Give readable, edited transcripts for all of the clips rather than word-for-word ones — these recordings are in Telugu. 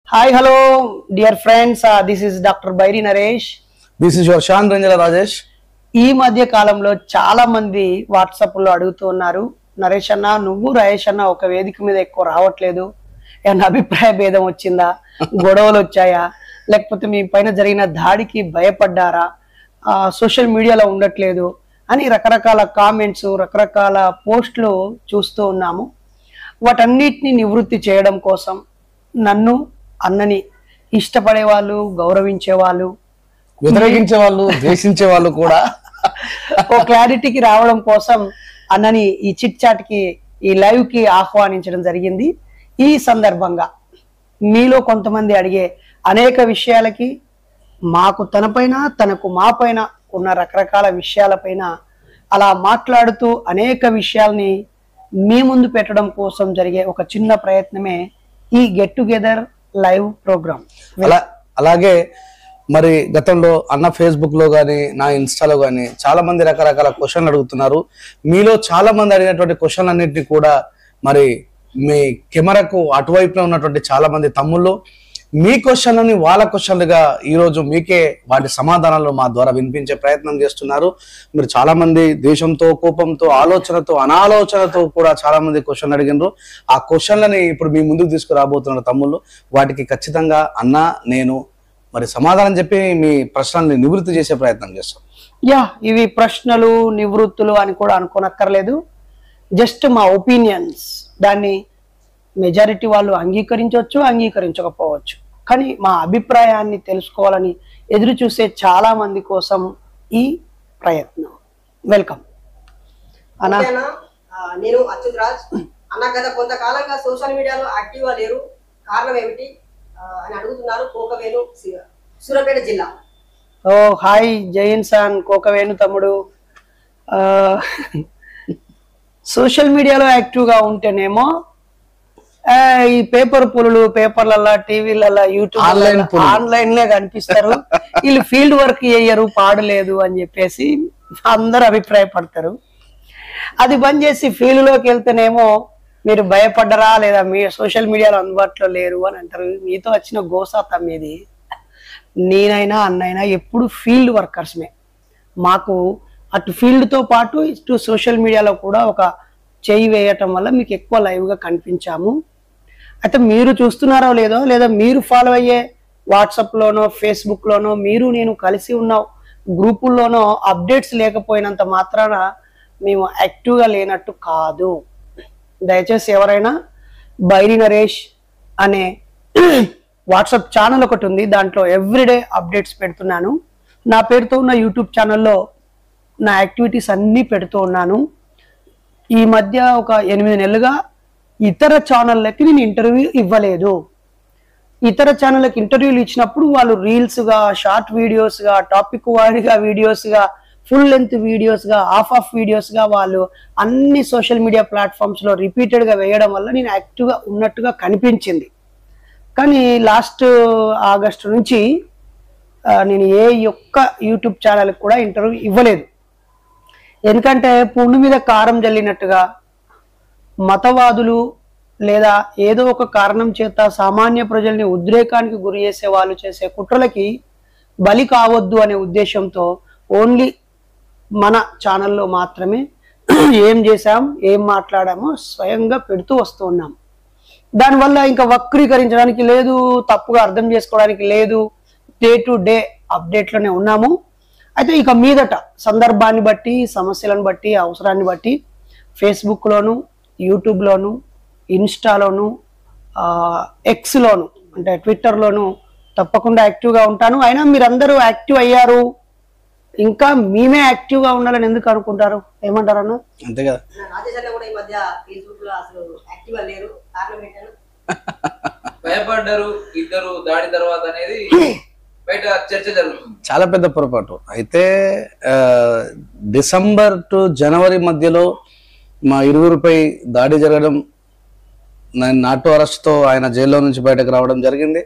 Hi, hello, dear friends. This is Dr. Bairi Naresh. This is your Shan Ranjala Rajesh. ఈ మధ్య కాలంలో చాలా మంది వాట్సాప్లో అడుగుతున్నారు, నరేష్ అన్న నువ్వు రాయేష్ అన్న ఒక వేదిక మీద ఎక్కువ రావట్లేదు, ఏమన్నా అభిప్రాయ భేదం వచ్చిందా, గొడవలు వచ్చాయా, లేకపోతే మీ పైన జరిగిన దాడికి భయపడ్డారా, సోషల్ మీడియాలో ఉండట్లేదు అని రకరకాల కామెంట్స్ రకరకాల పోస్టులు చూస్తూ ఉన్నాము. వాటన్నిటిని నివృత్తి చేయడం కోసం నన్ను అన్నని ఇష్టపడే వాళ్ళు, గౌరవించే వాళ్ళు, వ్యతిరేకించే వాళ్ళు, ద్వేషించే వాళ్ళు కూడా ఓ క్లారిటీకి రావడం కోసం అన్నని ఈ చిట్ చాట్ కి, ఈ లైవ్ కి ఆహ్వానించడం జరిగింది. ఈ సందర్భంగా మీలో కొంతమంది అడిగే అనేక విషయాలకి, మాకు తనపైన తనకు మా పైన ఉన్న రకరకాల విషయాలపైన అలా మాట్లాడుతూ అనేక విషయాల్ని మీ ముందు పెట్టడం కోసం జరిగే ఒక చిన్న ప్రయత్నమే ఈ గెట్ టుగెదర్ లైవ్ ప్రోగ్రామ్. అలాగే మరి గతంలో అన్న ఫేస్బుక్ లో గానీ, నా ఇన్స్టాలో గానీ చాలా మంది రకరకాల క్వశ్చన్లు అడుగుతున్నారు. మీలో చాలా మంది అడిగినటువంటి క్వశ్చన్ అన్నింటినీ కూడా మరి మీ కెమెరాకు అటువైపులో ఉన్నటువంటి చాలా మంది తమ్ముళ్ళు మీ క్వశ్చన్లని వాళ్ళ క్వశ్చన్లుగా ఈరోజు మీకే వాటి సమాధానాలు మా ద్వారా వినిపించే ప్రయత్నం చేస్తున్నారు. మీరు చాలా మంది ద్వేషంతో, కోపంతో, ఆలోచనతో, అనాలోచనతో కూడా చాలా మంది క్వశ్చన్లు అడిగినారు. ఆ క్వశ్చన్లని ఇప్పుడు మీ ముందుకు తీసుకురాబోతున్నారు తమ్ముళ్ళు. వాటికి ఖచ్చితంగా అన్న నేను మరి సమాధానం చెప్పి మీ ప్రశ్నల్ని నివృత్తి చేసే ప్రయత్నం చేస్తాం. ఇవి ప్రశ్నలు నివృత్తులు అని కూడా అనుకోనక్కర్లేదు, జస్ట్ మా ఒపీనియన్స్. దాన్ని మెజారిటీ వాళ్ళు అంగీకరించవచ్చు, అంగీకరించకపోవచ్చు, కానీ మా అభిప్రాయాన్ని తెలుసుకోవాలని ఎదురు చూసే చాలా మంది కోసం ఈ ప్రయత్నం. వెల్కమ్ అన్నా. నేను అచ్యుత్ రాజ్ అన్న. గత కొంతకాలంగా సోషల్ మీడియాలో యాక్టివ్గా లేరు, కారణం ఏమిటి అని అడుగుతున్నారు. కోకవేణు, సూర్యాపేట జిల్లా. ఓ హాయ్, జై ఇన్సాన్ కోకవేణు తమ్ముడు. సోషల్ మీడియాలో యాక్టివ్గా ఉంటేనేమో ఈ పేపర్ పులులు పేపర్లల్లా, టీవీలల్లా, యూట్యూబ్ ఆన్లైన్లే కనిపిస్తారు. వీళ్ళు ఫీల్డ్ వర్క్ చేయరు, పాడలేదు అని చెప్పేసి అందరూ అభిప్రాయపడతారు. అది బంద్ చేసి ఫీల్డ్లోకి వెళ్తేనేమో మీరు భయపడ్డరా లేదా, మీ సోషల్ మీడియాలో అందుబాటులో లేరు అని అంటారు. మీతో వచ్చిన గోసా తమ్మేది. నేనైనా అన్నైనా ఎప్పుడు ఫీల్డ్ వర్కర్స్మే. మాకు అటు ఫీల్డ్తో పాటు ఇటు సోషల్ మీడియాలో కూడా ఒక చేయి వేయటం వల్ల మీకు ఎక్కువ లైవ్గా కనిపించాము. అయితే మీరు చూస్తున్నారో లేదో, లేదా మీరు ఫాలో అయ్యే వాట్సాప్లోనో ఫేస్బుక్లోనో మీరు నేను కలిసి ఉన్న గ్రూపుల్లోనో అప్డేట్స్ లేకపోయినంత మాత్రాన మేము యాక్టివ్గా లేనట్టు కాదు. దయచేసి ఎవరైనా బైరి నరేష్ అనే వాట్సాప్ ఛానల్ ఒకటి ఉంది, దాంట్లో ఎవ్రీడే అప్డేట్స్ పెడుతున్నాను. నా పేరుతో ఉన్న యూట్యూబ్ ఛానల్లో నా యాక్టివిటీస్ అన్నీ పెడుతూ ఉన్నాను. ఈ మధ్య ఒక 8 నెలలుగా ఇతర ఛానళ్ళకి నేను ఇంటర్వ్యూ ఇవ్వలేదు. ఇతర ఛానళ్ళకి ఇంటర్వ్యూలు ఇచ్చినప్పుడు వాళ్ళు రీల్స్గా, షార్ట్ వీడియోస్గా, టాపిక్ వారీగా వీడియోస్గా, ఫుల్ లెంత్ వీడియోస్గా, ఆఫ్ వీడియోస్గా వాళ్ళు అన్ని సోషల్ మీడియా ప్లాట్ఫామ్స్లో రిపీటెడ్గా వేయడం వల్ల నేను యాక్టివ్గా ఉన్నట్టుగా కనిపించింది. కానీ లాస్ట్ ఆగస్టు నుంచి నేను ఏ ఒక్క యూట్యూబ్ ఛానల్కి కూడా ఇంటర్వ్యూ ఇవ్వలేదు. ఎందుకంటే పుండు మీద కారం జల్లినట్టుగా మతవాదులు లేదా ఏదో ఒక కారణం చేత సామాన్య ప్రజల్ని ఉద్రేకానికి గురి చేసే వాళ్ళు చేసే కుట్రలకి బలి కావద్దు అనే ఉద్దేశంతో ఓన్లీ మన ఛానల్లో మాత్రమే ఏం చేసాం, ఏం మాట్లాడామో స్వయంగా పెడుతూ వస్తూ ఉన్నాం. దానివల్ల ఇంకా వక్రీకరించడానికి లేదు, తప్పుగా అర్థం చేసుకోవడానికి లేదు, డే టు డే అప్డేట్లోనే ఉన్నాము. అయితే ఇక మీదట సందర్భాన్ని బట్టి, సమస్యలను బట్టి, అవసరాన్ని బట్టి ఫేస్బుక్లోను, యూట్యూబ్లోను, ఇన్స్టాలోను, ఎక్స్లోను అంటే ట్విట్టర్లోను తప్పకుండా యాక్టివ్గా ఉంటాను. అయినా మీరందరూ యాక్టివ్ అయ్యారు, ఇంకా మేమే యాక్టివ్గా ఉండాలని ఎందుకు అనుకుంటారు? ఏమంటారు అన్న? అంతే కదా. రాజేష్ అన్న కూడా ఈ మధ్య ఫేస్బుక్ లో అసలు యాక్టివ్గా లేరు, కారణం ఏంటంటే భయపడ్డారు ఇద్దరు దాడి తర్వాత అనేది బయట చర్చ జరుగుతుంది. చాలా పెద్ద పొరపాటు. అయితే డిసెంబర్ టు జనవరి మధ్యలో మా ఇరువురిపై దాడి జరగడం, నాటు అరెస్ట్తో ఆయన జైల్లో నుంచి బయటకు రావడం జరిగింది.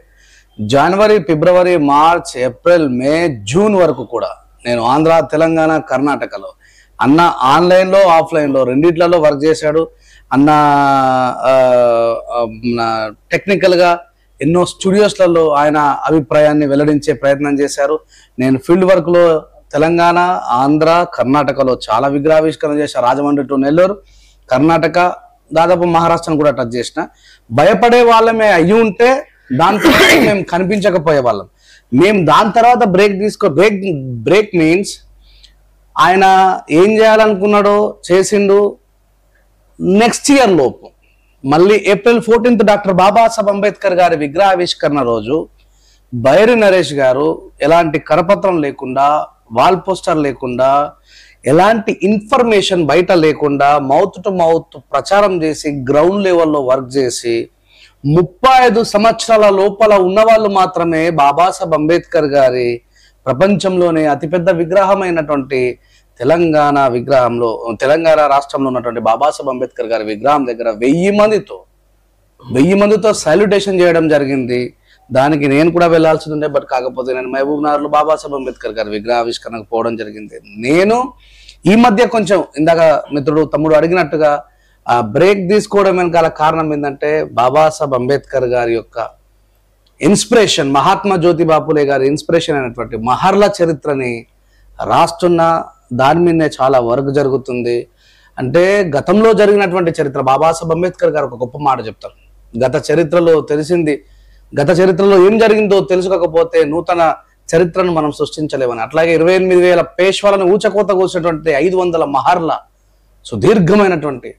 జనవరి, ఫిబ్రవరి, మార్చ్, ఏప్రిల్, మే, జూన్ వరకు కూడా నేను ఆంధ్ర, తెలంగాణ, కర్ణాటకలో అన్న ఆన్లైన్లో, ఆఫ్లైన్లో రెండిట్లలో వర్క్ చేశాడు. అన్న టెక్నికల్గా ఎన్నో స్టూడియోస్లలో ఆయన అభిప్రాయాన్ని వెల్లడించే ప్రయత్నం చేశారు. నేను ఫీల్డ్ వర్క్లో తెలంగాణ, ఆంధ్ర, కర్ణాటకలో చాలా విగ్రహావిష్కరణ చేశాను. రాజమండ్రి టు నెల్లూరు, కర్ణాటక, దాదాపు మహారాష్ట్రను కూడా టచ్ చేసిన. భయపడే వాళ్ళమే అయ్యి ఉంటే దాంతో మేము కనిపించకపోయే వాళ్ళం. మేము దాని తర్వాత బ్రేక్ మీన్స్ ఆయన ఏం చేయాలనుకున్నాడో చేసిండు. నెక్స్ట్ ఇయర్ లోపు మళ్ళీ April 14 డాక్టర్ బాబాసాహెబ్ అంబేద్కర్ గారి విగ్రహావిష్కరణ రోజు బైరి నరేష్ గారు ఎలాంటి కరపత్రం లేకుండా, వాల్ పోస్టర్ లేకుండా, ఎలాంటి ఇన్ఫర్మేషన్ బయట లేకుండా మౌత్ టు మౌత్ ప్రచారం చేసి గ్రౌండ్ లెవెల్లో వర్క్ చేసి 35 సంవత్సరాల లోపల ఉన్నవాళ్ళు మాత్రమే బాబాసాహెబ్ అంబేద్కర్ గారి ప్రపంచంలోనే అతిపెద్ద విగ్రహమైనటువంటి తెలంగాణ రాష్ట్రంలో ఉన్నటువంటి బాబాసాహెబ్ అంబేద్కర్ గారి విగ్రహం దగ్గర 1000 మందితో సాల్యుటేషన్ చేయడం జరిగింది. దానికి నేను కూడా వెళ్లాల్సి ఉండే, బట్ కాకపోతే నేను మహబూబ్ నగర్లో బాబాసాహెబ్ అంబేద్కర్ గారి విగ్రహావిష్కరణకు పోవడం జరిగింది. నేను ఈ మధ్య కొంచెం ఇందాక మిత్రుడు తమ్ముడు అడిగినట్టుగా బ్రేక్ తీసుకోవడం వెనకాల కారణం ఏంటంటే బాబాసాహెబ్ అంబేద్కర్ గారి యొక్క ఇన్స్పిరేషన్, మహాత్మా జ్యోతిబా ఫులే గారి ఇన్స్పిరేషన్ అయినటువంటి మహర్ల చరిత్రని రాస్తున్న దాని మీదనే చాలా వర్క్ జరుగుతుంది. అంటే గతంలో జరిగినటువంటి చరిత్ర, బాబాసాహెబ్ అంబేద్కర్ గారు ఒక గొప్ప మాట చెప్తారు, గత చరిత్రలో ఏం జరిగిందో తెలుసుకోకపోతే నూతన చరిత్రను మనం సృష్టించలేమని. అట్లాగే 28,000 పేష్వాలను ఊచకోత కోసినటువంటి 500 మహర్ల సుదీర్ఘమైనటువంటి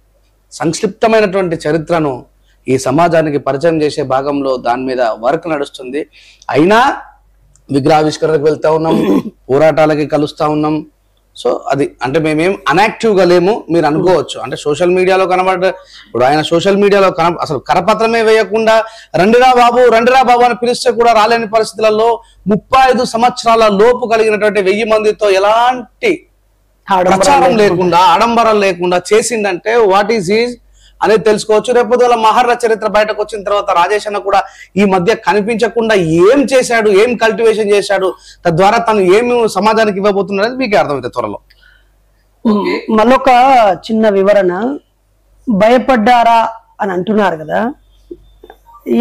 సంక్షిప్తమైనటువంటి చరిత్రను ఈ సమాజానికి పరిచయం చేసే భాగంలో దాని మీద వర్క్ నడుస్తుంది. అయినా విగ్రహావిష్కరణకు వెళ్తా ఉన్నాం, పోరాటాలకి కలుస్తా ఉన్నాం. సో అది అంటే మేమేం అన్యాక్టివ్గా లేము మీరు అనుకోవచ్చు. అంటే సోషల్ మీడియాలో ఇప్పుడు ఆయన సోషల్ మీడియాలో అసలు కరపత్రమే వేయకుండా రండిరా బాబు అని పిలిస్తే కూడా రాలేని పరిస్థితులలో 35 సంవత్సరాల లోపు కలిగినటువంటి 1000 మందితో ఎలాంటి ప్రచారం లేకుండా, ఆడంబరం లేకుండా చేసిందంటే వాట్ ఈజ్ అనేది తెలుసుకోవచ్చు. రేపు వాళ్ళ మహర్ల చరిత్ర బయటకు వచ్చిన తర్వాత రాజేష్ అన్న కూడా ఈ మధ్య కనిపించకుండా ఏం చేశాడు, ఏం కల్టివేషన్ చేశాడు, తద్వారా తను ఏమి సమాజానికి ఇవ్వబోతున్నాడు అనేది మీకే అర్థమవుతుంది త్వరలో. మళ్ళొక చిన్న వివరణ, భయపడ్డారా అని అంటున్నారు కదా,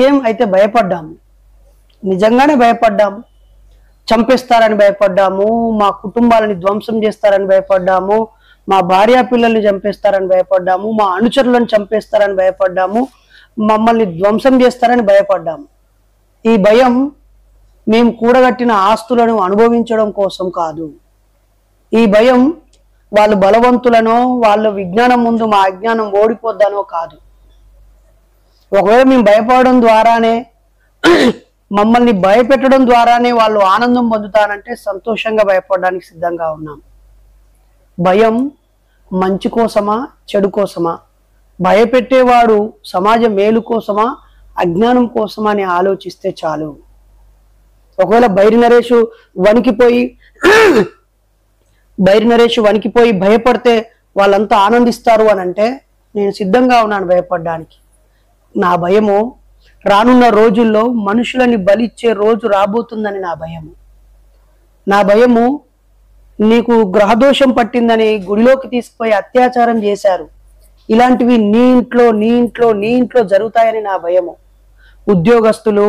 ఏం అయితే భయపడ్డాము, నిజంగానే భయపడ్డాము. చంపేస్తారని భయపడ్డాము, మా కుటుంబాలని ధ్వంసం చేస్తారని భయపడ్డాము, మా భార్యా పిల్లల్ని చంపేస్తారని భయపడ్డాము, మా అనుచరులను చంపేస్తారని భయపడ్డాము, మమ్మల్ని ధ్వంసం చేస్తారని భయపడ్డాము. ఈ భయం మేము కూడగట్టిన ఆస్తులను అనుభవించడం కోసం కాదు. ఈ భయం వాళ్ళు బలవంతులనో, వాళ్ళ విజ్ఞానం ముందు మా అజ్ఞానం ఓడిపోద్దనో కాదు. ఒకవేళ మేము భయపడడం ద్వారానే, మమ్మల్ని భయపెట్టడం ద్వారానే వాళ్ళు ఆనందం పొందుతారంటే సంతోషంగా భయపడడానికి సిద్ధంగా ఉన్నాం. భయం మంచి కోసమా, చెడు కోసమా? భయపెట్టేవాడు సమాజ మేలు కోసమా, అజ్ఞానం కోసమా అని ఆలోచిస్తే చాలు. ఒకవేళ బైరి నరేష్ వణికిపోయి భయపడితే వాళ్ళంతా ఆనందిస్తారు అని అంటే నేను సిద్ధంగా ఉన్నాను భయపడడానికి. నా భయము రానున్న రోజుల్లో మనుషులని బలిచ్చే రోజు రాబోతుందని నా భయము నీకు గ్రహదోషం పట్టిందని గుడిలోకి తీసుకుపోయి అత్యాచారం చేశారు, ఇలాంటివి నీ ఇంట్లో జరుగుతాయని నా భయము. ఉద్యోగస్తులు,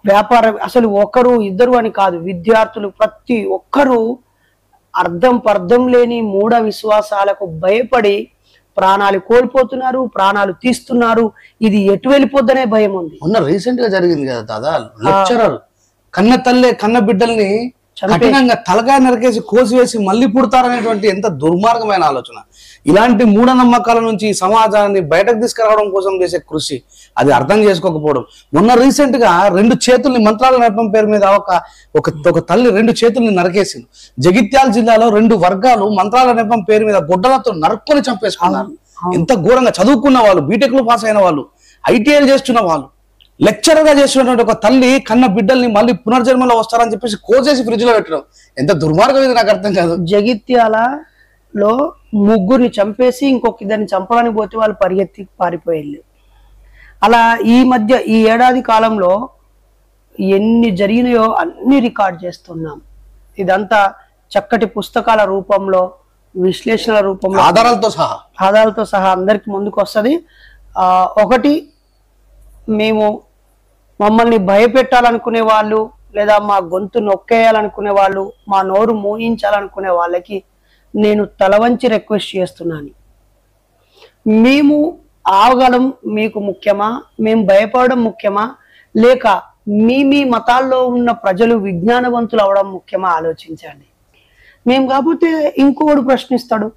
వ్యాపారం, అసలు ఒకరు ఇద్దరు అని కాదు, విద్యార్థులు ప్రతి ఒక్కరూ అర్థం లేని మూఢ విశ్వాసాలకు భయపడి ప్రాణాలు కోల్పోతున్నారు, ప్రాణాలు తీస్తున్నారు. ఇది ఎటు వెళ్ళిపోద్దనే భయం ఉంది. రీసెంట్ గా జరిగింది కదా దాదా, లెక్చరర్ కన్న బిడ్డల్ని కఠినంగా తలకాయ నరికేసి కోసివేసి మళ్ళీ పుడతారనేటువంటి ఎంత దుర్మార్గమైన ఆలోచన. ఇలాంటి మూఢనమ్మకాల నుంచి ఈ సమాజాన్ని బయటకు తీసుకురావడం కోసం చేసే కృషి అది అర్థం చేసుకోకపోవడం. మొన్న రీసెంట్ గా 2 చేతుల్ని మంత్రాల నెపం పేరు మీద ఒక తల్లి 2 చేతుల్ని నరికేసింది. జగిత్యాల జిల్లాలో 2 వర్గాలు మంత్రాల నెపం పేరు మీద గొడ్డలతో నరుక్కొని చంపేసుకున్నారు. ఎంత ఘోరంగా చదువుకున్న వాళ్ళు, బీటెక్లు పాస్ అయిన వాళ్ళు, ఐటీఐలు చేస్తున్న వాళ్ళు, లెక్చరర్ గా చేస్తున్నటువంటి ఒక తల్లి కన్న బిడ్డల్ని మళ్ళీ పునర్జన్మలో వస్తారని చెప్పేసి కోసేసి ఫ్రిడ్జ్ లో పెట్టడం ఎంత దుర్మార్గం ఇది నాకు అర్థం కాదు. జగిత్యాలలో 3 చంపేసి ఇంకొక ఇద్దరిని చంపడానికి పోతే వాళ్ళు పరిగెత్తి పారిపోయేళ్ళు. అలా ఈ మధ్య ఈ ఏడాది కాలంలో ఎన్ని జరిగినాయో అన్ని రికార్డ్ చేస్తున్నాం. ఇదంతా చక్కటి పుస్తకాల రూపంలో, విశ్లేషణల రూపంలో, ఆధారాలతో సహా అందరికి ముందుకు వస్తుంది. ఒకటి, మేము మమ్మల్ని భయపెట్టాలనుకునే వాళ్ళు లేదా మా గొంతు నొక్కేయాలనుకునే వాళ్ళు, మా నోరు మోయించాలనుకునే వాళ్ళకి నేను తలవంచి రిక్వెస్ట్ చేస్తున్నాను. మేము ఆగడం మీకు ముఖ్యమా, మేము భయపడడం ముఖ్యమా, లేక మీ మతాల్లో ఉన్న ప్రజలు విజ్ఞానవంతులు అవడం ముఖ్యమా ఆలోచించండి. మేము కాకపోతే ఇంకోడు ప్రశ్నిస్తాడు,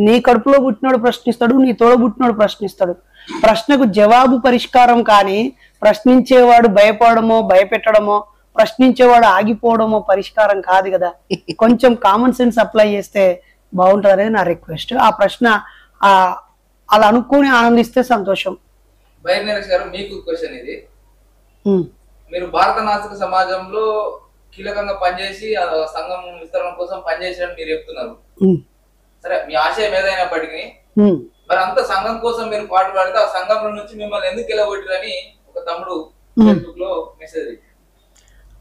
నీ కడుపులో పుట్టినోడు ప్రశ్నిస్తాడు, నీ తోడబుట్టినోడు ప్రశ్నిస్తాడు. ప్రశ్నకు జవాబు పరిష్కారం కానీ ప్రశ్నించేవాడు భయపడమో భయపెట్టడమో, ప్రశ్నించేవాడు ఆగిపోవడమో పరిష్కారం కాదు కదా. కొంచెం కామన్ సెన్స్ అప్లై చేస్తే బాగుంటుంది అనేది నా రిక్వెస్ట్. ఆ ప్రశ్న అలా అనుకుని ఆనందిస్తే సంతోషం. బైర్నరేష్ గారు, మీకు క్వశ్చన్ ఇది. మీరు భారత నాస్తిక సమాజంలో కీలకంగా పనిచేసి సంఘం విస్తరణ కోసం పనిచేసారని మీరు చెప్తున్నారు. సరే, మీ ఆశయం ఏదైనప్పటికీ మరి అంత సంఘం కోసం మీరు పాటు పాడితే ఆ సంఘం నుంచి మిమ్మల్ని ఎందుకు వెళ్ళగొట్టారని ఒక తమ్ముడు ఫేస్బుక్ లో మెసేజ్.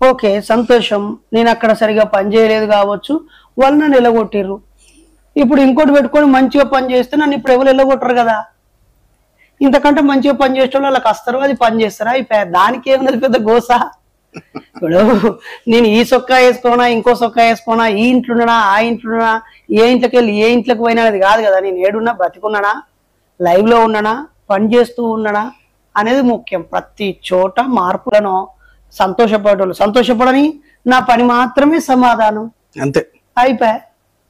ఓకే, సంతోషం. నేను అక్కడ సరిగా పని చేయలేదు కావచ్చు, వాళ్ళు నన్ను వెళ్ళగొట్టిర్రు. ఇప్పుడు ఇంకోటి పెట్టుకొని మంచిగా పని చేస్తే నన్ను ఇప్పుడు ఎవరు వెళ్ళగొట్టరు కదా. ఇంతకంటే మంచిగా పని చేసే వాళ్ళు వాళ్ళకి వస్తారు, అది పని చేస్తారా, దానికి ఏమున్నది పెద్ద గోస. ఇప్పుడు నేను ఈ సొక్కా వేసుకోనా, ఇంకో సొక్కా వేసుకోనా, ఈ ఇంట్లోనా ఆ ఇంట్లోనా, ఏ ఇంట్లోకి వెళ్ళి ఏ ఇంట్లోకి పోయినా అది కాదు కదా. నేను ఏడున్నా, బ్రతికున్నానా, లైవ్ లో ఉన్నానా, పని చేస్తూ ఉన్నానా అనేది ముఖ్యం. ప్రతి చోట మార్పులను సంతోషపడని నా పని మాత్రమే సమాధానం, అంతే, అయిపోయా.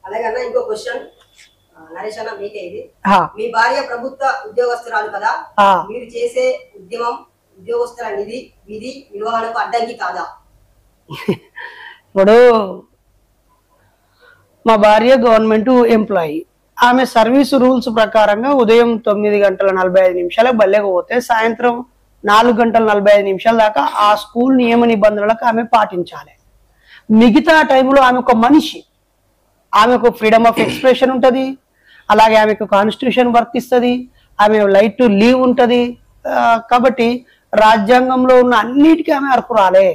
అలాగన్నా ఇంకో క్వశ్చన్ నరేష్ అన్న, మీకే ఇది. మీ భార్య ప్రభుత్వ ఉద్యోగస్తురాలు కదా, మీరు చేసే ఉద్యమం ఉద్యోగస్తుల విధి నిర్వహణకు అడ్డంకి కాదా? ఇప్పుడు మా భార్య గవర్నమెంట్ ఎంప్లాయీ, ఆమె సర్వీస్ రూల్స్ ప్రకారంగా ఉదయం 9:45 బల్లెకు పోతే సాయంత్రం 4:45 దాకా ఆ స్కూల్ నియమ నిబంధనలకు ఆమె పాటించాలి. మిగతా టైంలో ఆమె ఒక మనిషి, ఆమెకు ఫ్రీడమ్ ఆఫ్ ఎక్స్ప్రెషన్ ఉంటుంది, అలాగే ఆమెకు కాన్స్టిట్యూషన్ వర్తిస్తుంది, ఆమె రైట్ టు లీవ్ ఉంటుంది. కాబట్టి రాజ్యాంగంలో ఉన్న అన్నిటికీ ఆమె అర్హురాలే.